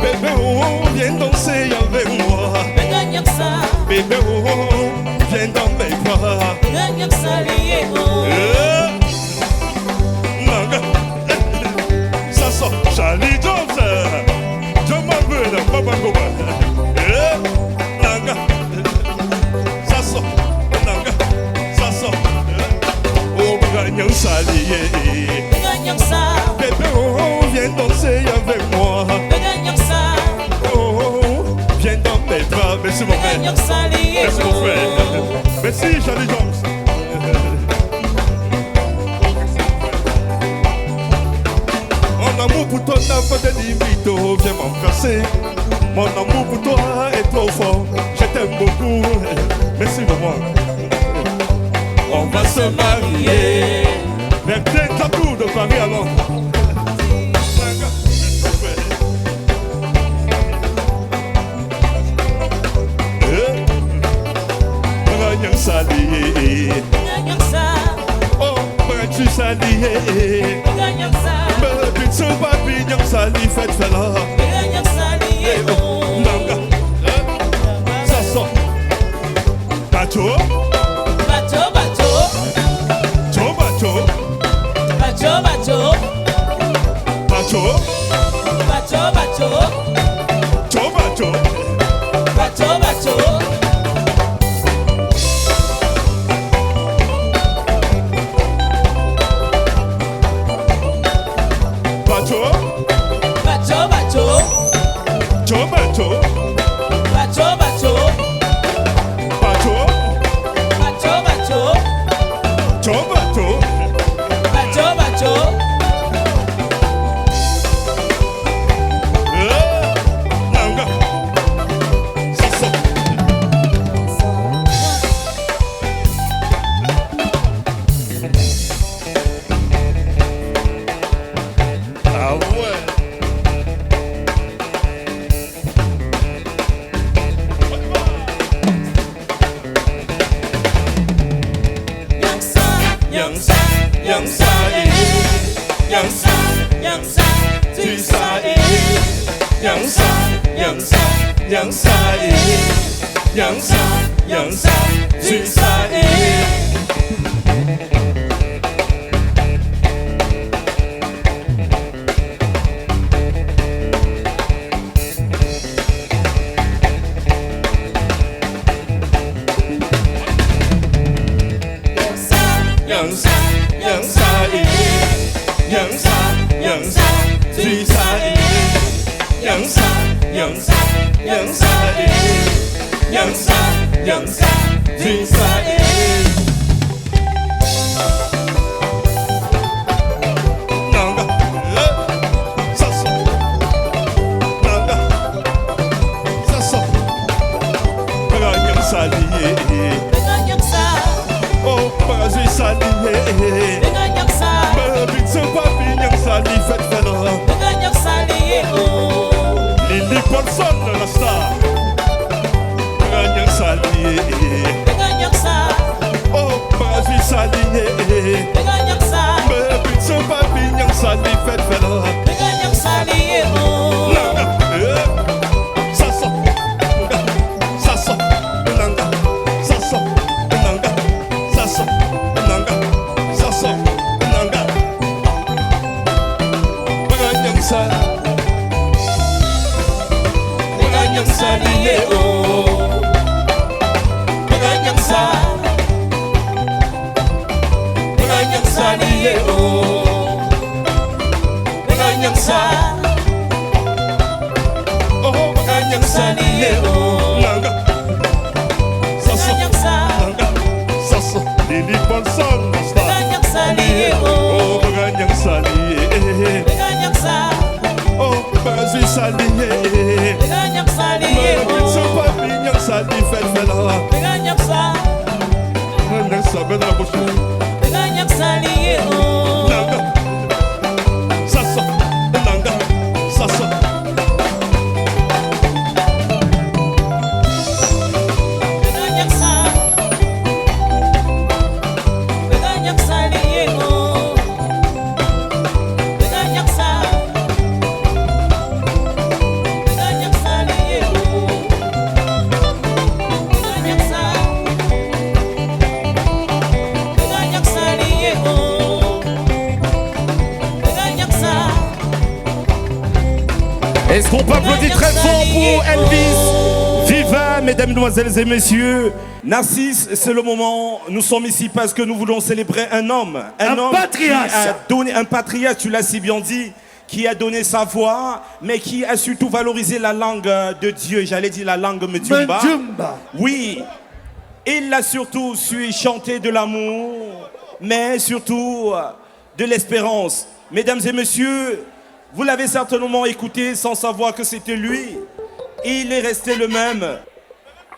Bébé, oh, viens danser avec moi. Bébé, oh, viens dans mes bras. Ça sort Charlie Jones. Je m'en veux de Papa Goba. Ça sort, ça sort. Oh, gagnant salié. Bébé, oh, viens danser avec moi. Oh, Mon amour pour toi n'a pas de limite, oh, viens m'embrasser. Mon amour pour toi est trop fort, je t'aime beaucoup. Merci maman. On va se marier vers la cour de Paris alors. Yang sali, oh, tu sali, baby, tu papi, yang sali, fête fela, oh, nanga, ça sort, bateau, bateau, bateau, bateau, bateau, bateau, bateau, bateau, bateau, bateau, bateau, bateau. Est-ce qu'on peut applaudir très fort pour Elvis? Viva, mesdames, mesdemoiselles et messieurs. Narcisse, c'est le moment. Nous sommes ici parce que nous voulons célébrer un homme. Un homme patriarche. Qui a donné, un patriarche, tu l'as si bien dit, qui a donné sa voix, mais qui a surtout valorisé la langue de Dieu. J'allais dire la langue Mdjumba. Oui. Il a surtout su chanter de l'amour, mais surtout de l'espérance. Mesdames et messieurs, Vous l'avez certainement écouté sans savoir que c'était lui. Et il est resté le même.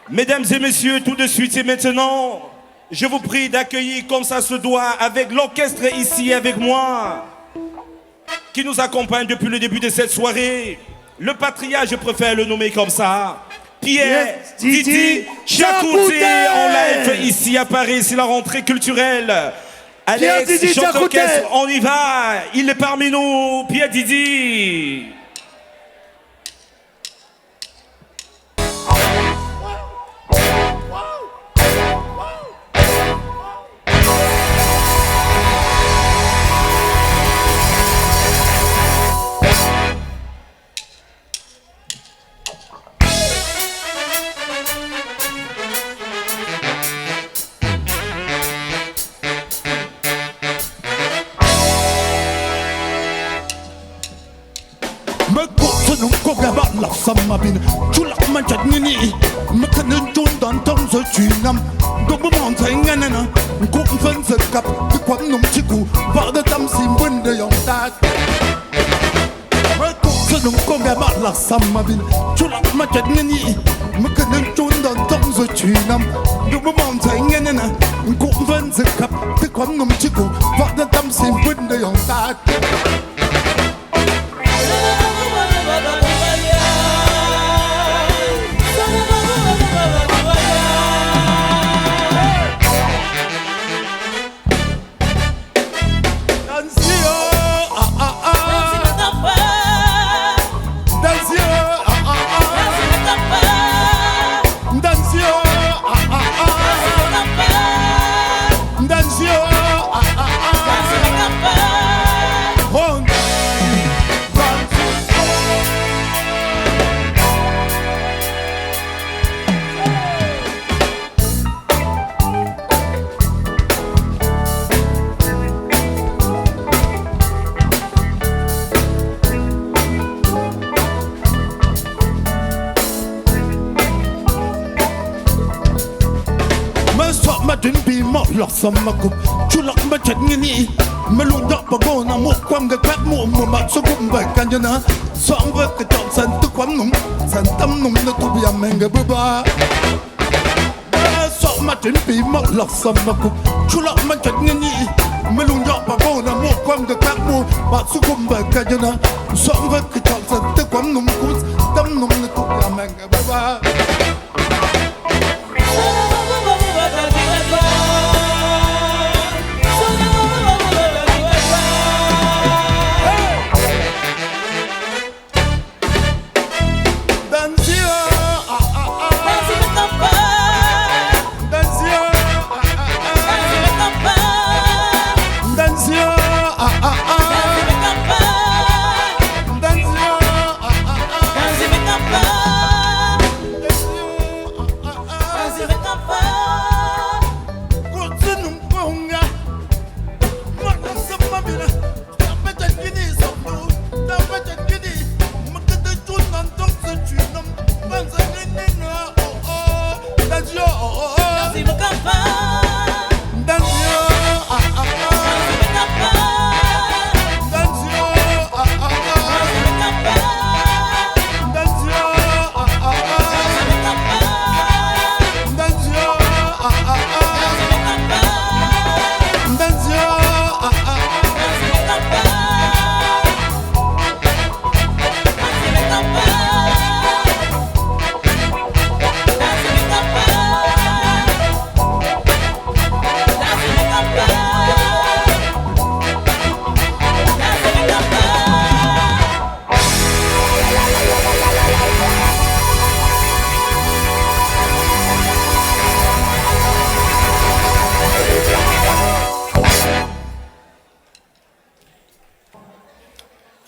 Mesdames et messieurs, tout de suite et maintenant, je vous prie d'accueillir comme ça se doit avec l'orchestre ici avec moi, qui nous accompagne depuis le début de cette soirée. Le patriarche, je préfère le nommer comme ça. Pierre Didi Chakouté, on l'a fait ici à Paris, c'est la rentrée culturelle. Alex, chef d'orchestre, on y va. Il est parmi nous, Pierre Didi. La samabine, tu la manchot nini, me canon dans ton tunam, double mountain and go fence a cup, the quantum chiku, but the dam sim window young dad. Come about la samabine, tu la manchot nini, me canon dans ton tunam, double mountain and go fence a cup, the quantum chiku, but the dam sim window young dad. La sama ko chulak ma chatngini melunda pagona mo kwam ga kwat mo ma so kum ba kanjana song va ka tong san tu kwam num san tam num na tu bia menga baba so ma tin pi mo la sama ko chulak ma chatngini melunda pagona mo kwam ga kwat mo ma so kum ba kanjana song va ka tong san tu kwam num tam num na tu bia menga baba.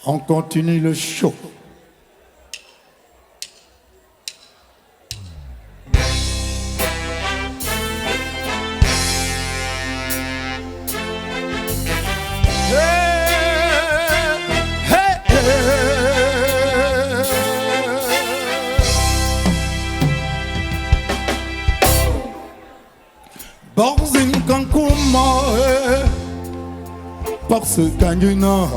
On continue le show. Borzin Kankuma parce qu'Anjuna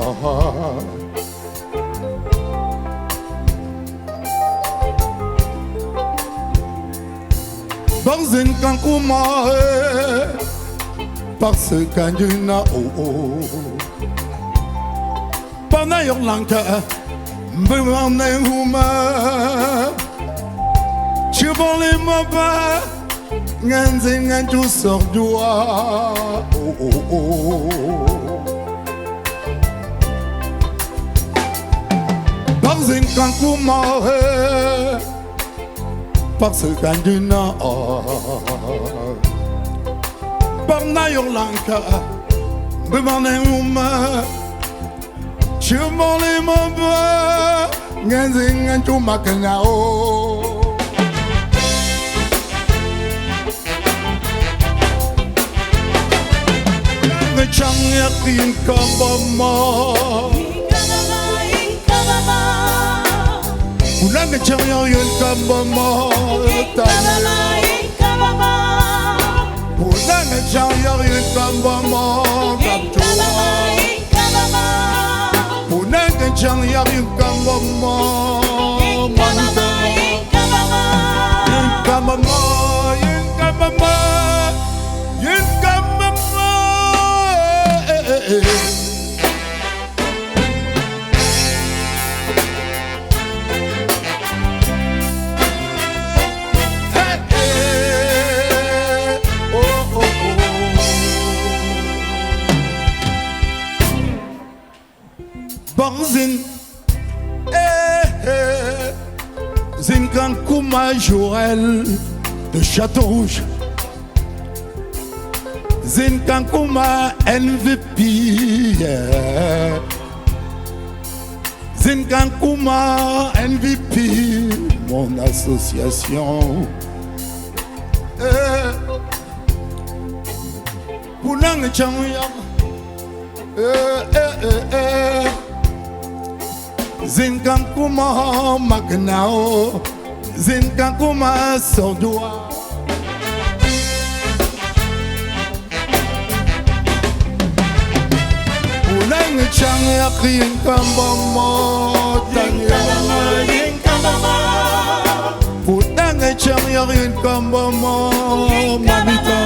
Banzin kankuma parce qu'Andina oh Pana yorlanka Mbemane huma Chibole maba Nganze nganju sordua Banzin kankuma parce qu'Andina Pana yorlanka Mbemane huma Chibole maba Nganze nganju makanya Chang yakin kabama Ulang chang yakin kabama Ulang chang yakin kabama Ulang chang yakin kabama Banzin Zinkan Kouma Jorel de Château-Rouge Zinkan Kouma MVP Zinkan Kouma MVP mon association Pounang Changyam Zinkan Kouma Magnao Zinkan Kouma Sordua Pounang Changyam Kambama Pounang Changyam Kambama Mamita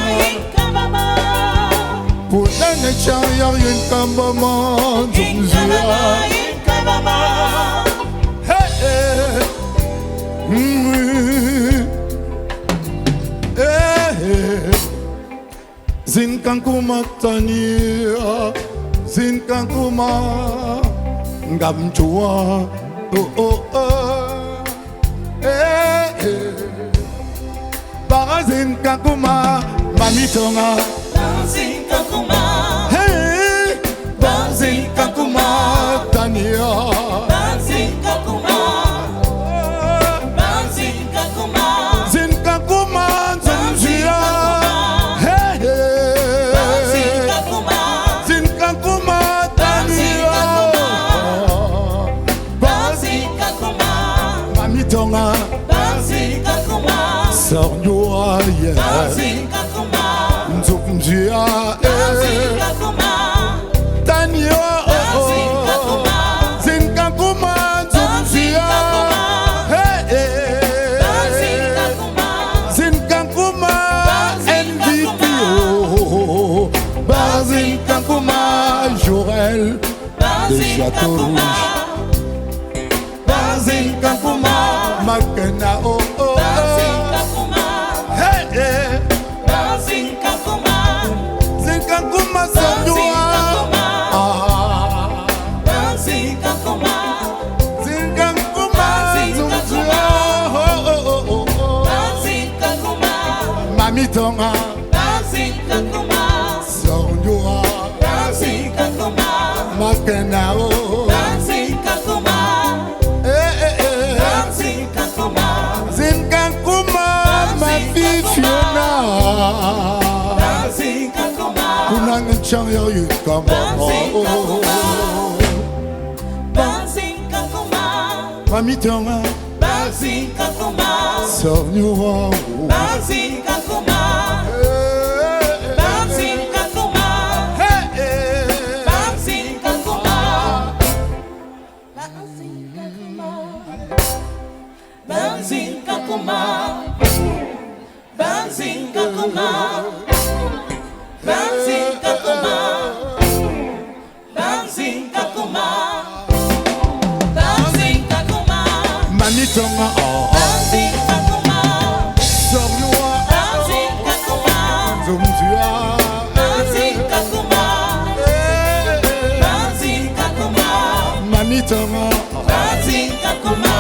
Pounang Changyam Kambama Zumzua Zinkan Kouma Tania Zinkan Kouma Ngamchua Bara Zinkan Kouma Mamitonga Zinkan Kouma Zinkan Kouma Tania Zinkan Kouma Zinkan Kouma Zinkan Kouma Zumzia Zinkan Kouma Tania Zinkan Kouma Mamitonga Zinkan Kouma Sordoa Zinkan Kouma Zumzia Zinkan Kouma Tania Zinkan Kouma Zumzia Zinkan Kouma MVP Zinkan Kouma Jorel de Château-Rouge Zinkan Kouma Makena Zinkan Kouma Zinkan Kouma Zinkan Kouma Sordua Zinkan Kouma Zinkan Kouma Zumzia Zinkan Kouma Mamitonga Zinkan Kouma Sordua Zinkan Kouma Makena Zinkan Kouma Zinkan Kouma Zinkan Kouma ma fille Fiona Zinkan Kouma Pounang Changyam Kambama Zinkan Kouma Mamitonga Zinkan Kouma Sordua Zinkan Kouma Zinkan Kouma Zinkan Kouma Zinkan Kouma Banzing Kakuma, Banzing Kakuma, Banzing Kakuma, Banzing Kakuma, Manitonga oh Banzing Kakuma, Sornoa Banzing Kakuma, Zumzua Banzing Kakuma, Banzing Kakuma, Manitonga Banzing Kakuma.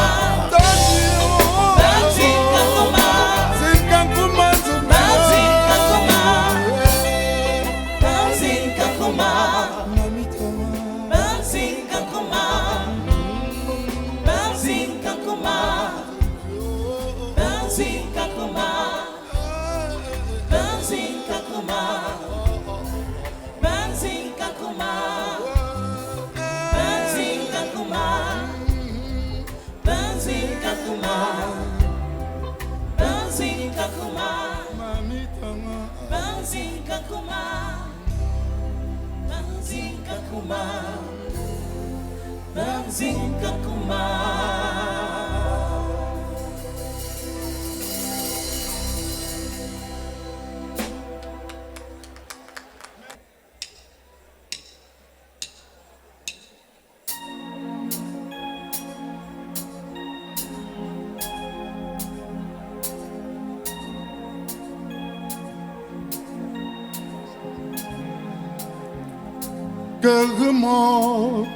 Kagamo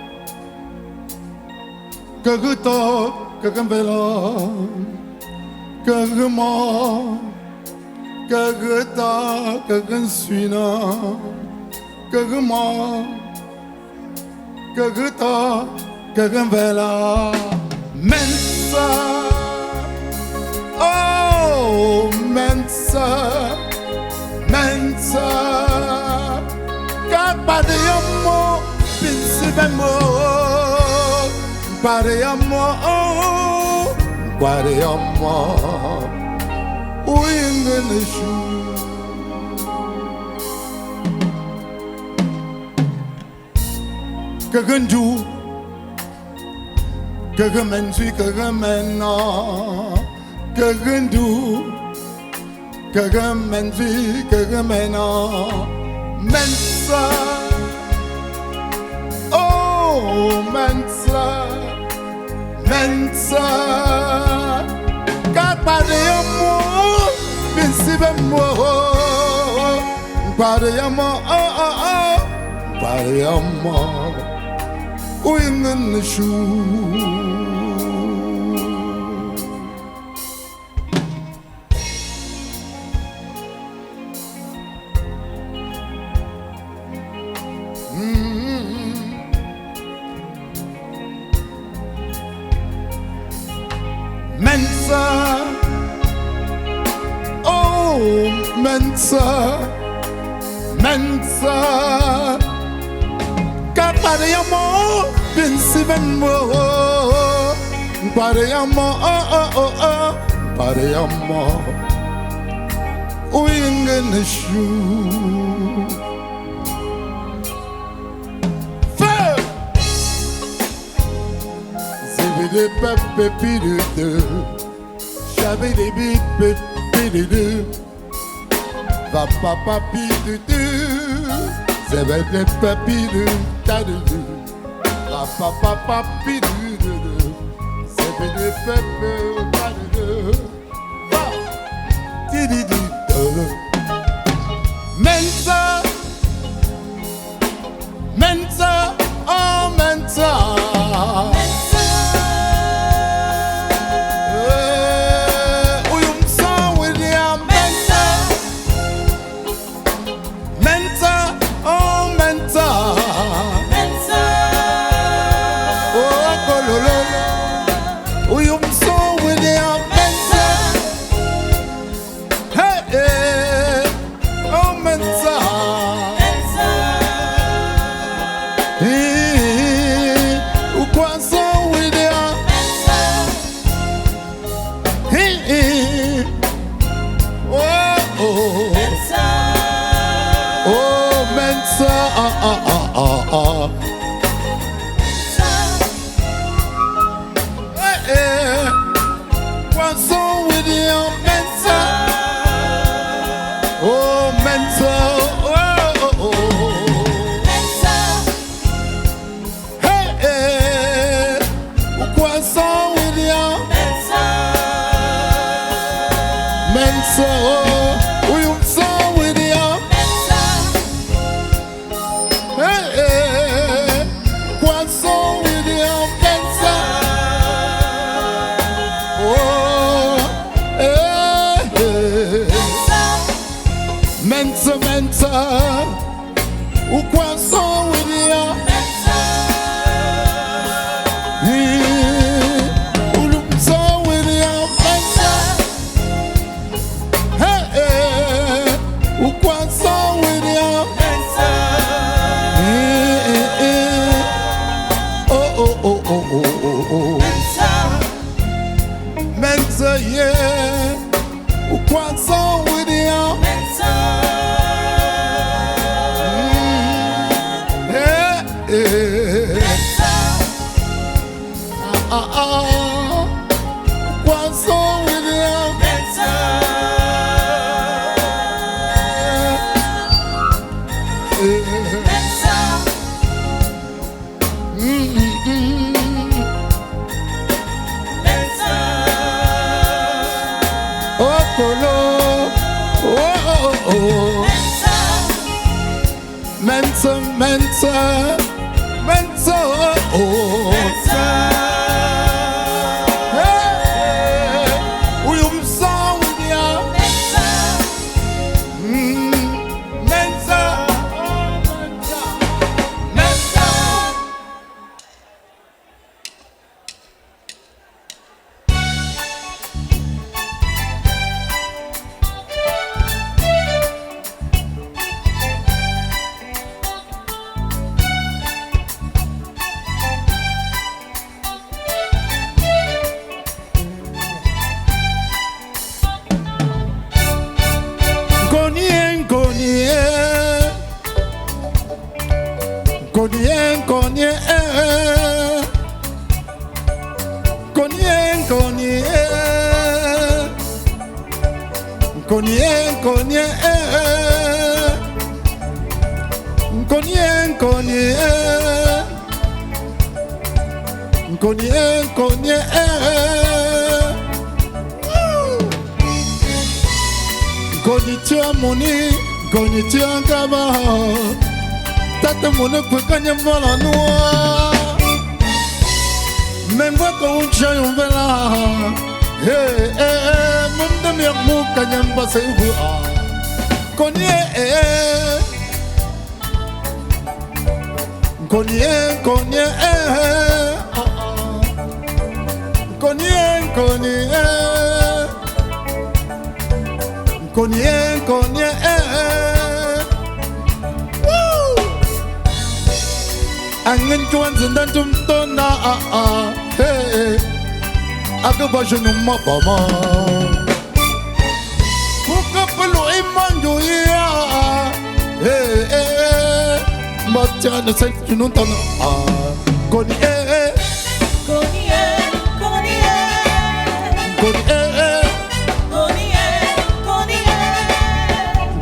Kagato Kagambela Kagamo Kagata Kagansuina Kagamo Kagata Kagambela Mensa Oh Mensa Mensa Padeyamo, Pinsibemo, Padeyamo, Padeyamo, Uinganishu. Kaganju, Kagamenzi, Kagamena, Kagandu, Kagamenzi, Kagamena. Mensa, oh Mensa, Mensa, Kapadeyamo, Pinsibemo, Padeyamo, Padeyamo, Uinganishu. Mensa, oh Mensa, Mensa, Kapadeyamo, Pinsibemo, Padeyamo, Padeyamo, Uinganishu. Des papes de deux, j'avais des bipes de deux, va papa de deux, j'avais des papes de tas de deux, va papa de deux, j'avais des papes tas de deux, va, di Mensa, Mensa, oh Mensa. Mensa, yeah. O coração iria. Mensa. Mensa. O coração iria. Mensa. Mensa, Mensa, Mensa, oh, Mensa. Hey, we will sound ya. Mensa, Mensa, Mensa. Konien, konien, konien, konien, konien, konien, konien, konien, konien, konien. Gonitia moni, gonitia kaba. Tata mona kwekanya mbala noa. Memwa ko uncha yumbela. Hey, munda mi akmu kanyamba seibu. Konye, konye, konye, konye, konye, konye, konye. Angen tuan zindan tum tona hey agaba jenu mabama kuka pelu imanjo ya hey matcha na sen tunu tona koni koni koni koni koni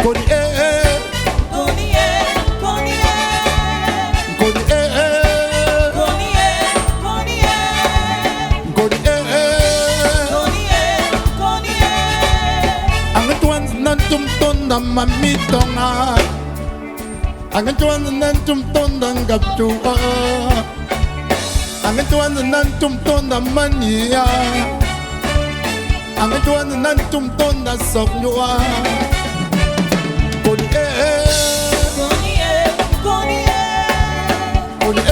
koni mami tonga angan tuan nan tum ton dan gap tua angan tuan nan tum ton dan mania angan tuan nan tum ton dan sok nyua koni koni koni koni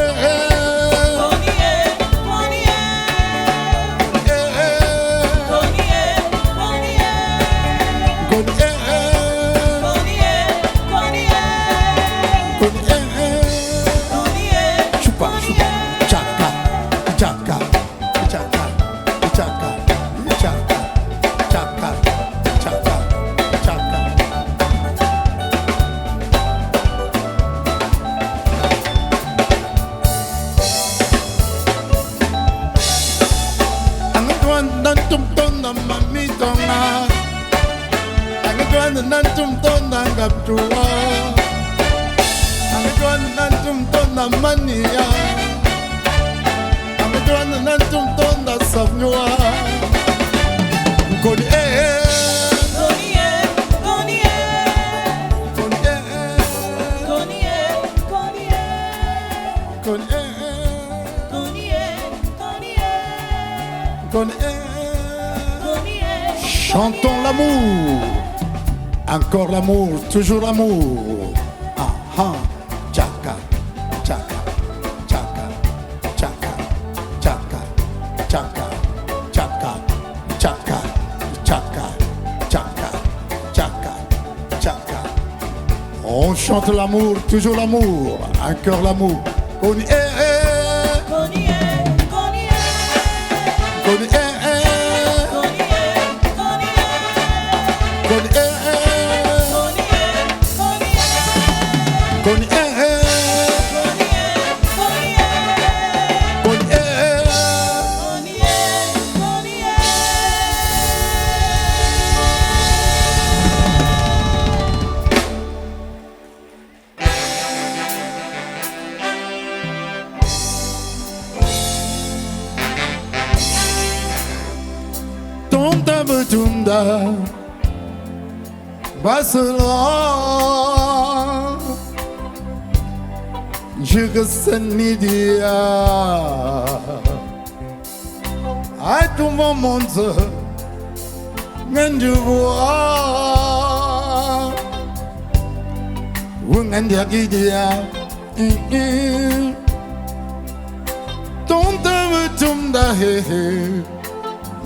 mania ametoa na tumtonda safnywa koni koni koni koni koni koni koni chantons l'amour, encore l'amour, toujours l'amour. Chaka, chaka, chaka, chaka, chaka, chaka, chaka, chaka, chaka, chaka, chaka, chaka. On chante l'amour, toujours l'amour, encore l'amour. On y est, on y est, on y est. Tonta Butunda Basala Jugosanidia Atumba Monza Nganjuwa Wungandiagidia Tonta Butunda Hehe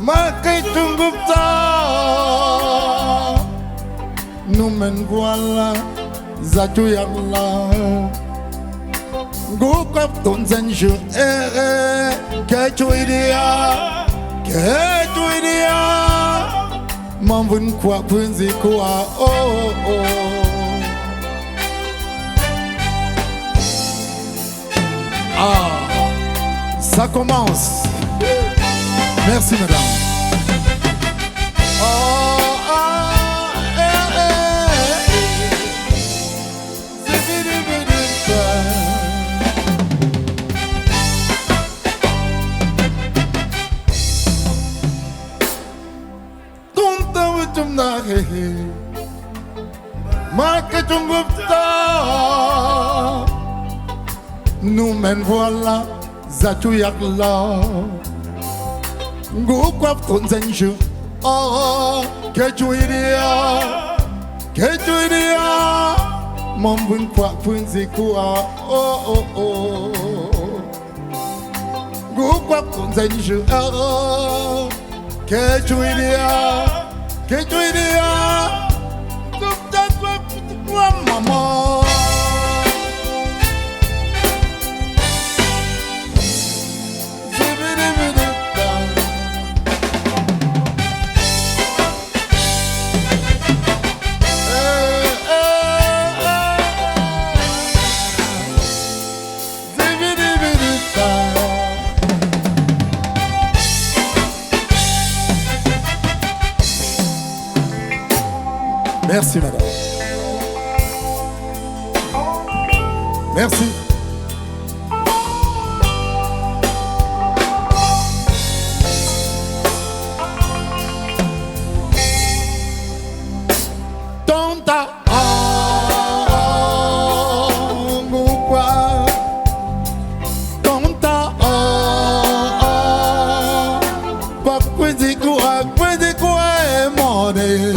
Makai Tungupta Numen Voila Zatu Yalla Go Kap Tonzanju Katuidia Mambun Kwa Punzi Kwa Oh oh Ah ça commence. Merci madame. Nous men voilà Zatu yakla Go kwap tonzenju Oh Ketuidia Mambun kwa punzi kwa Oh oh oh Go kwap tonzenju Oh Ketuidia Tupta kwa mama Merci madame. Merci. Tonta Ngukwa Tonta Pakwizi kwa emone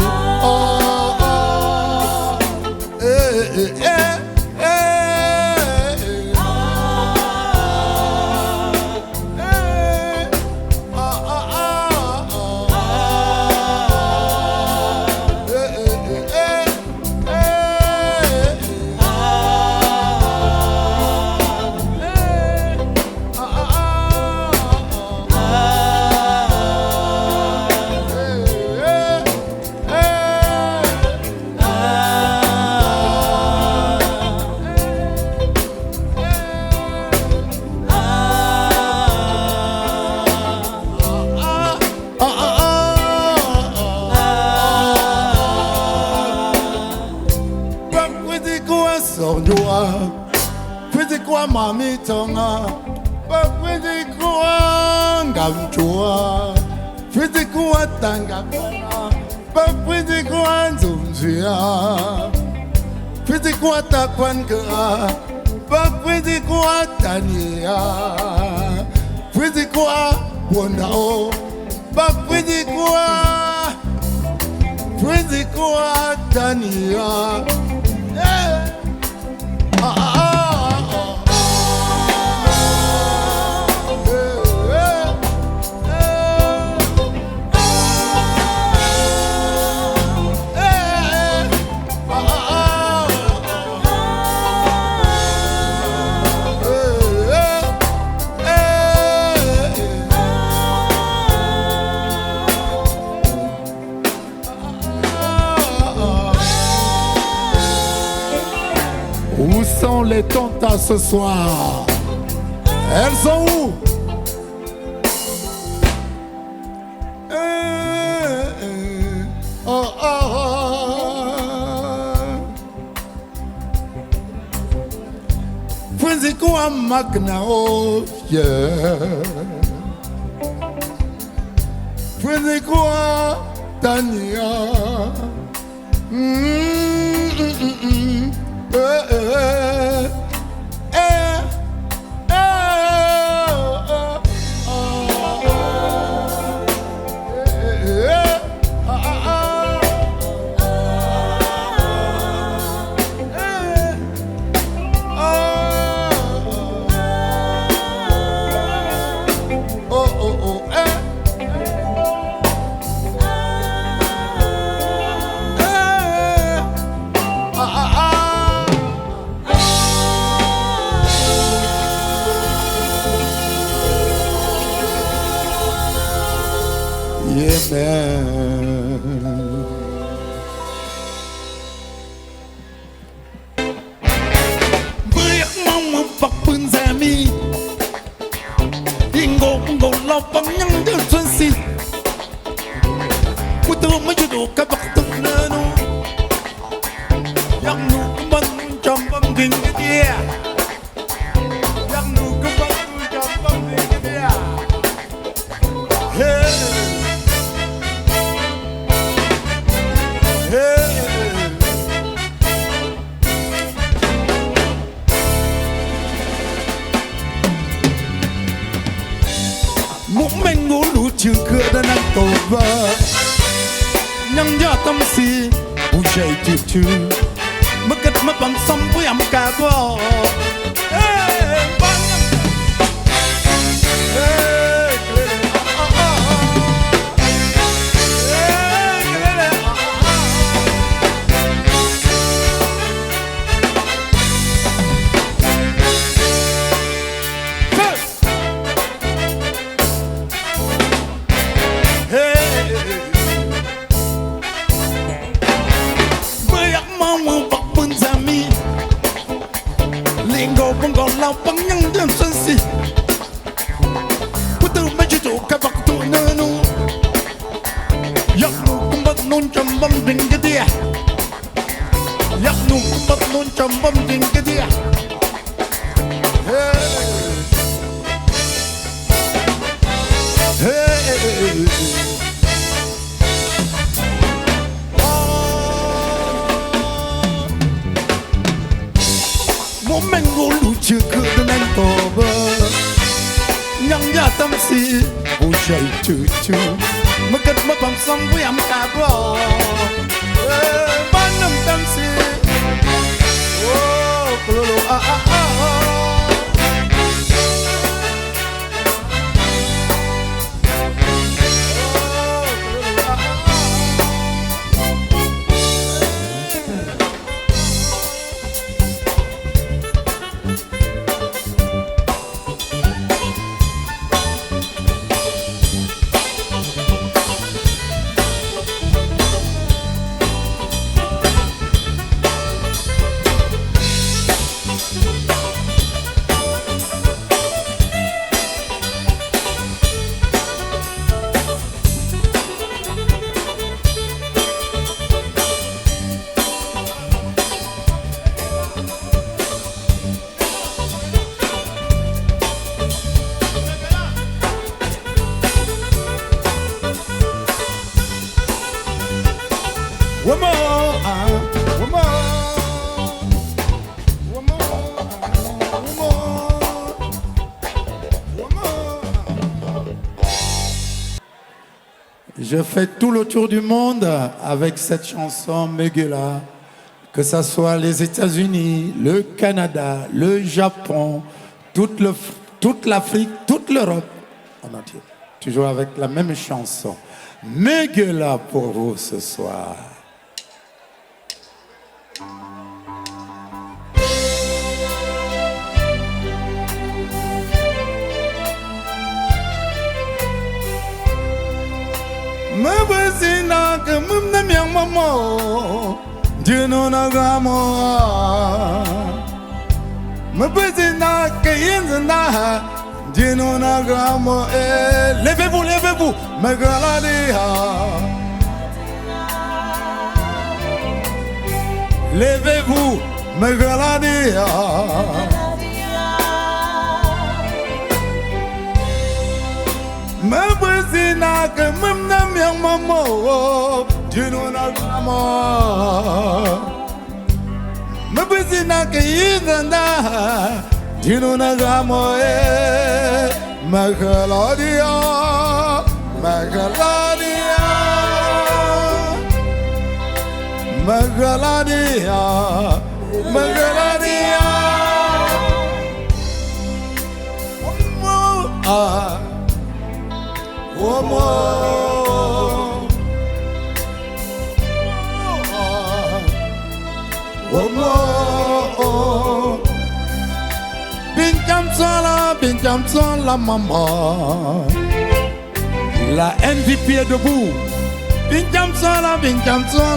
Mami tonga Bakwezi kuwa ngamchua Fizi kuwa tanga Bakwezi kuwa nzumzia Fizi kuwa takwanga Bakwezi kuwa tania Fizi kuwa wondao Bakwezi kuwa tania Où sont les tontas ce soir? Elles sont où? Oh, oh, oh. Frenzy kwa magna, oh yeah. Frenzy c'est quoi, Tania? Je fais tout le tour du monde avec cette chanson Megula, que ce soit les États-Unis, le Canada, le Japon, toute l'Afrique, toute l'Europe en entier. Toujours avec la même chanson. Megula pour vous ce soir. Mabazina que mumna miang mamo Dino nagamo Mabazina que yenzana Dino nagamo Levez-vous, levez-vous Megaladia Levez-vous Megaladia Me buzina que même na mi mamo tu no na mamo me buzina que yinda tu no na gamo Magaladia Magaladia Magaladia Magaladia Omo Omo Binjam la maman la MVP est debout Binjam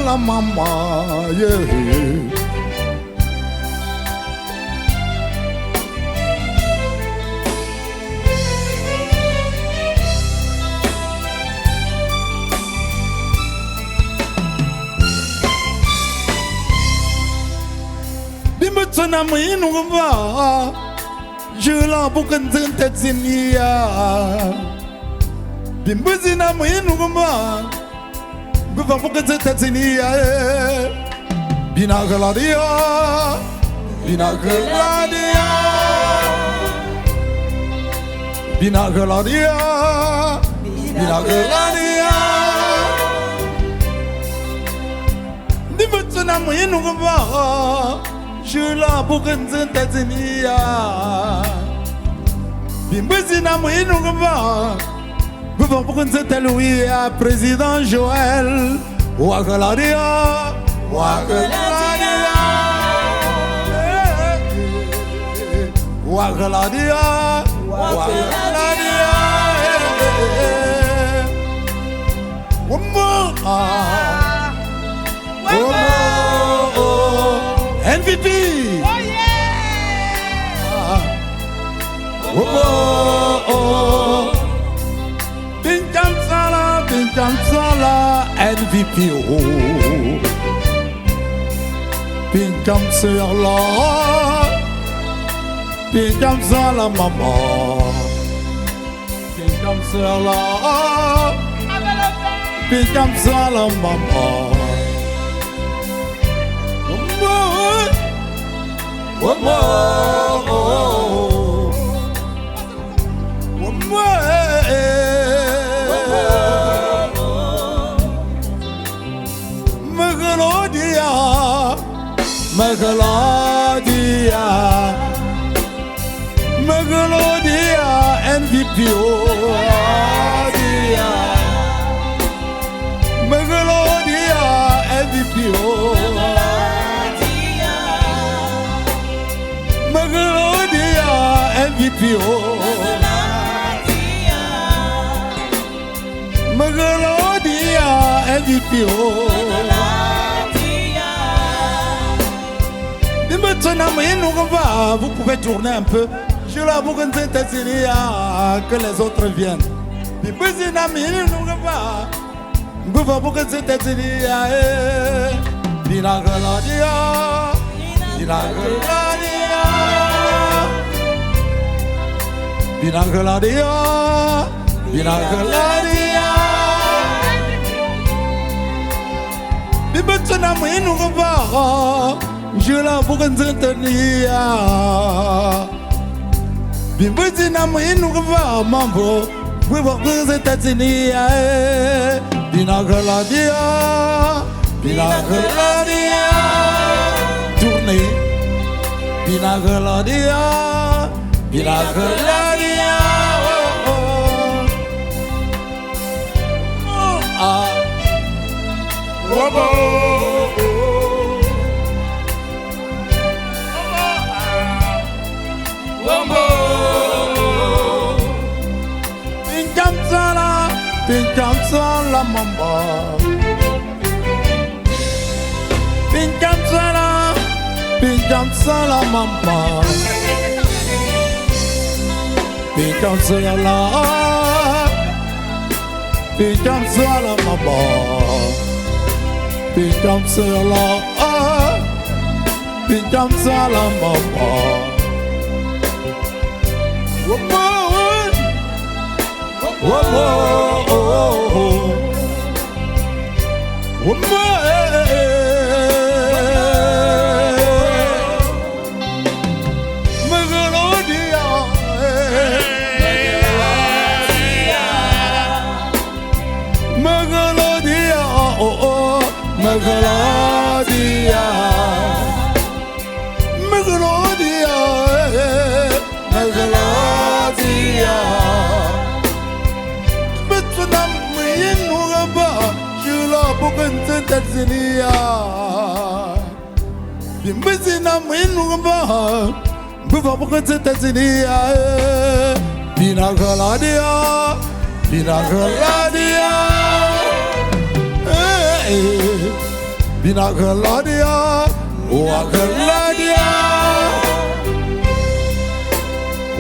la maman yeah. Bimbutana minu ba je la bukan zente zinia Bimbuzina minu ba Biva bukan zente zinia Binagaladia Binagaladia Binagaladia Binagaladia Bimbutana minu ba je la bukan zente zinia Bimbuzina minu ba Biva bukan zente Louis président Joël Ouagaladia Ouagaladia Ouagaladia Ouagaladia MVP Oh yeah Binjam Sala MVP Binjam Sala Binjam Sala maman Binjam Sala Binjam Sala maman Megalodia MVP Megalodia MVP Megalodia MVP Megalodia MVP Vous pouvez tourner un peu. Je la vous que les autres viennent. Je la bukan zentania Bimbuzina minu va mambo We wa zentania Binagaladia Binagaladia Tournez Binagaladia Binagaladia Binjam Sala mamba Binjam Sala mamba Binjam Sala Binjam Sala mamba Binjam Sala Binjam Sala mamba Bimbizina mwinumba Buva bukete tezinia Binagaladia Binagaladia Binagaladia Wagaladia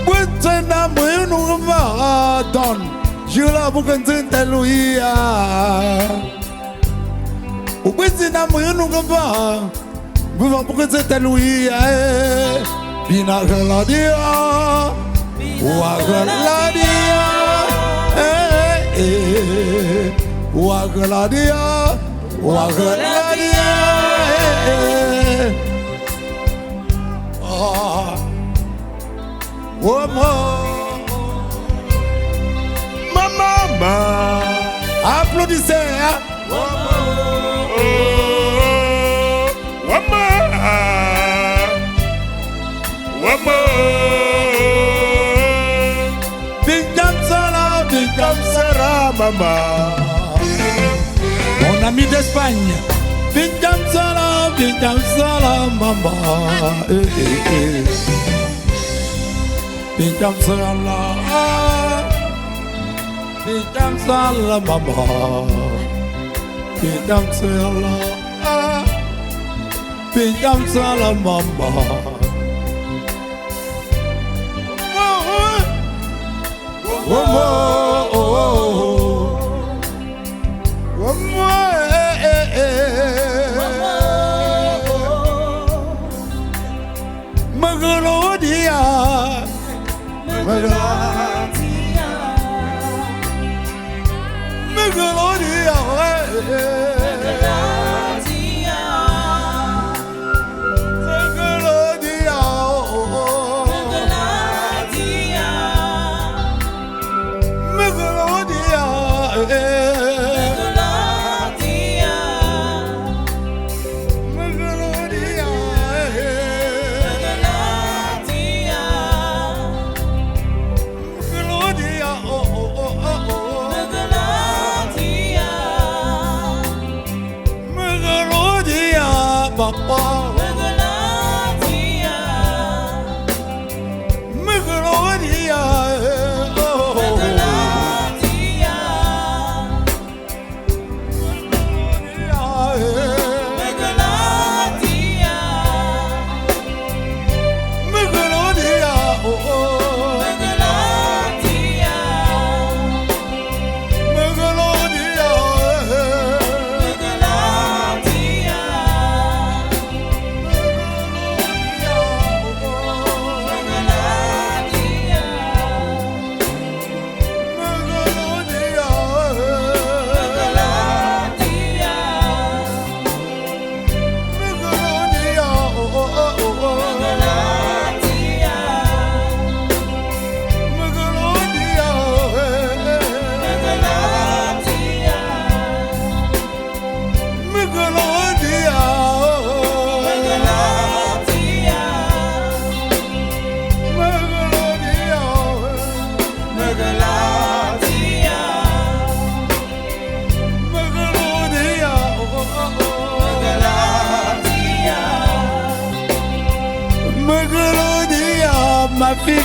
Butena mwinumba Don Jula bukete teluia Ubizina mwinumba Buva bukete Louia, Binagaladia, Wagaladia, Wagaladia, Wagaladia, Mama, applaudissez, hein? Mama. Mon ami d'Espagne, Vincam Salam, mama. Vincam Salam, mama. Vincam Salam, mama. Magalodia, Magalodia, Magalodia,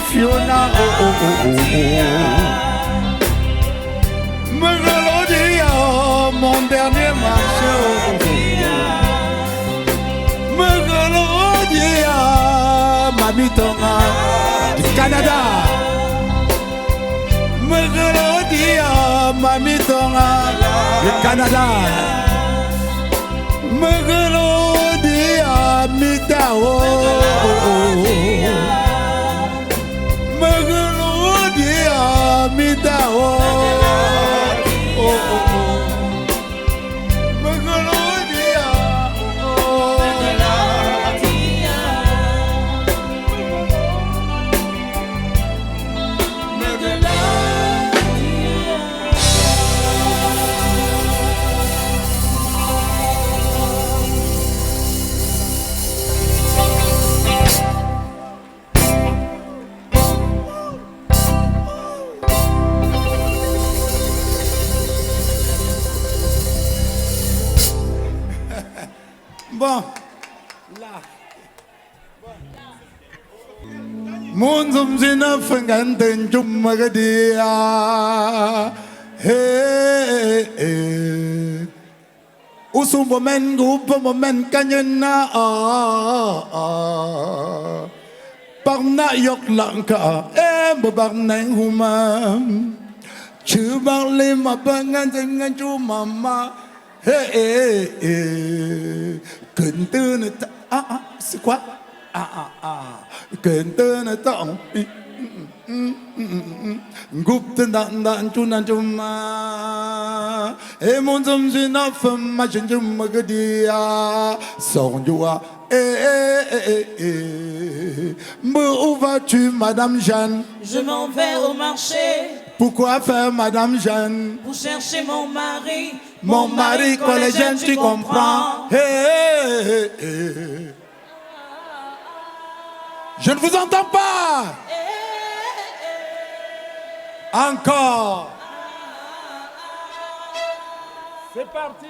Fiona, Megalodia, mon dernier marché. Megalodia, Mami Tonga du Canada. Megalodia, Mami Tonga du Canada. Megalodia, Mitao. Megalodia, Mitao. Bon. Munzum zina fanganten jumagadia. Hey, hey. Usumbo men gupo men kanyana. Parna yok langka. Barnang humam. Chubang lima bangan dengan mama. Hey, hey, hey. Kentun c'est quoi? Kentun Gupten dan tunan cuma. Monzum zina femme juma gadia. Son joie. Où vas-tu, Madame Jeanne? Je m'en vais au marché. Pourquoi faire, Madame Jeanne? Pour chercher mon mari. Mon mari collégien, tu comprends? Hey, hey, hey. Je ne vous entends pas. Encore. C'est parti.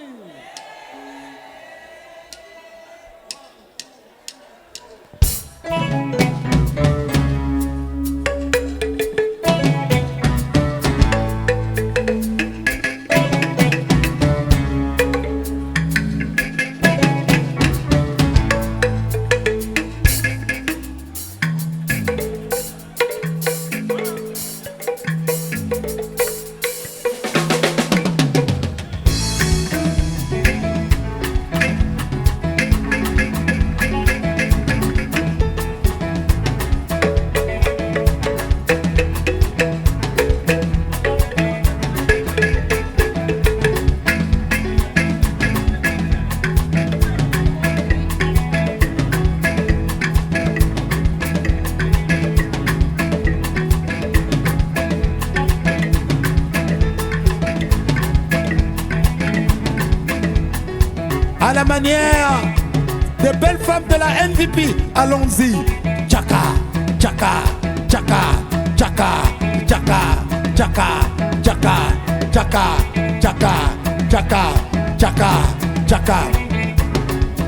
À la manière des belles femmes de la MVP, allons-y. Tchaka, tchaka, tchaka, tchaka, tchaka, tchaka, tchaka, tchaka, tchaka, tchaka, tchaka, tchaka.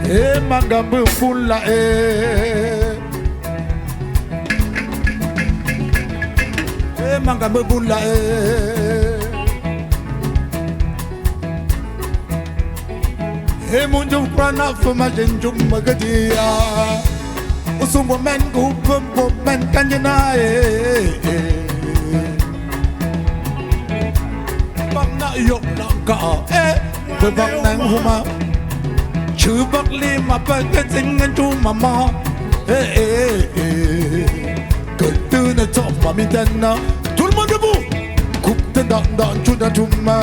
Eh magambo pula eh. Eh magambo pula eh. Hey munjum prana fama jenjum magadia. Usumbo men gubbo men kanyana Bagna yok langka Bagna huma Chubak lima pagating to mama Que ne top pas mitana. Tout le monde debout. Coupe de dans chuma.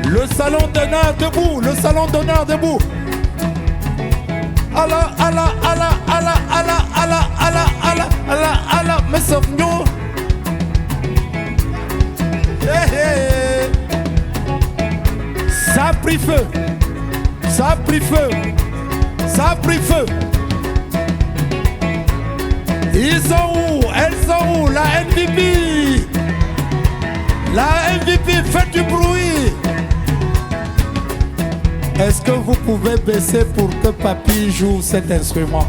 Le salon d'honneur debout, le salon d'honneur debout. Allah, Allah, Allah, Allah, Allah, Allah, Allah, Allah, Allah, Allah, mes souvenirs. Ça a pris feu, ça a pris feu, ça a pris feu. Ils sont où? Elles sont où? La MVP. La MVP, faites du bruit. Est-ce que vous pouvez baisser pour que Papy joue cet instrument?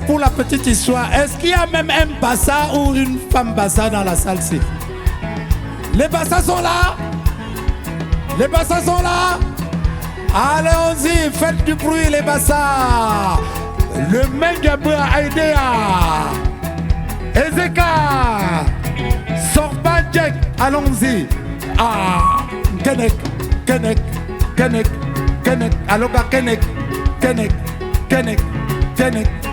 Pour la petite histoire, est-ce qu'il y a même un bassa ou une femme bassa dans la salle-ci? Les bassas sont là? Les bassas sont là? Allez-y, faites du bruit les bassas. Le mec a aidé à Ezeka, Sorbanjek, allons-y. Ah, Kenek, Kenek, Kenek, Kenek, Aloga Kenek, Kenek, Kenek, Kenek.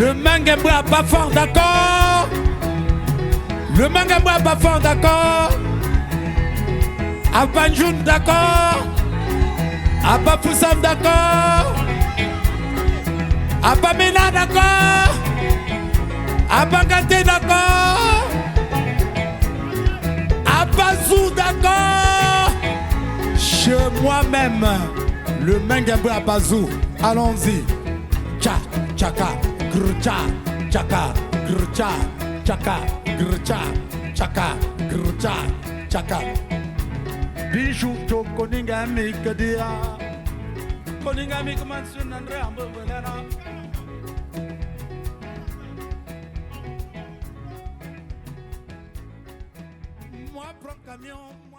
Le Mangembra pas fort, d'accord. Le Mangembra pas fort, d'accord. Apanjoun, d'accord. Apafoussam, d'accord. Apamena, d'accord. Apangate, d'accord. Apazou, d'accord. Chez moi-même, le Mangembra Apazou. Allons-y. Tcha, tchaka, grcha, tchaka, grcha, tchaka, grcha, tchaka, grcha, tchaka. Bijou to koninga mikadia. Koninga mikmansun andre ambo belana. Moi prends camion.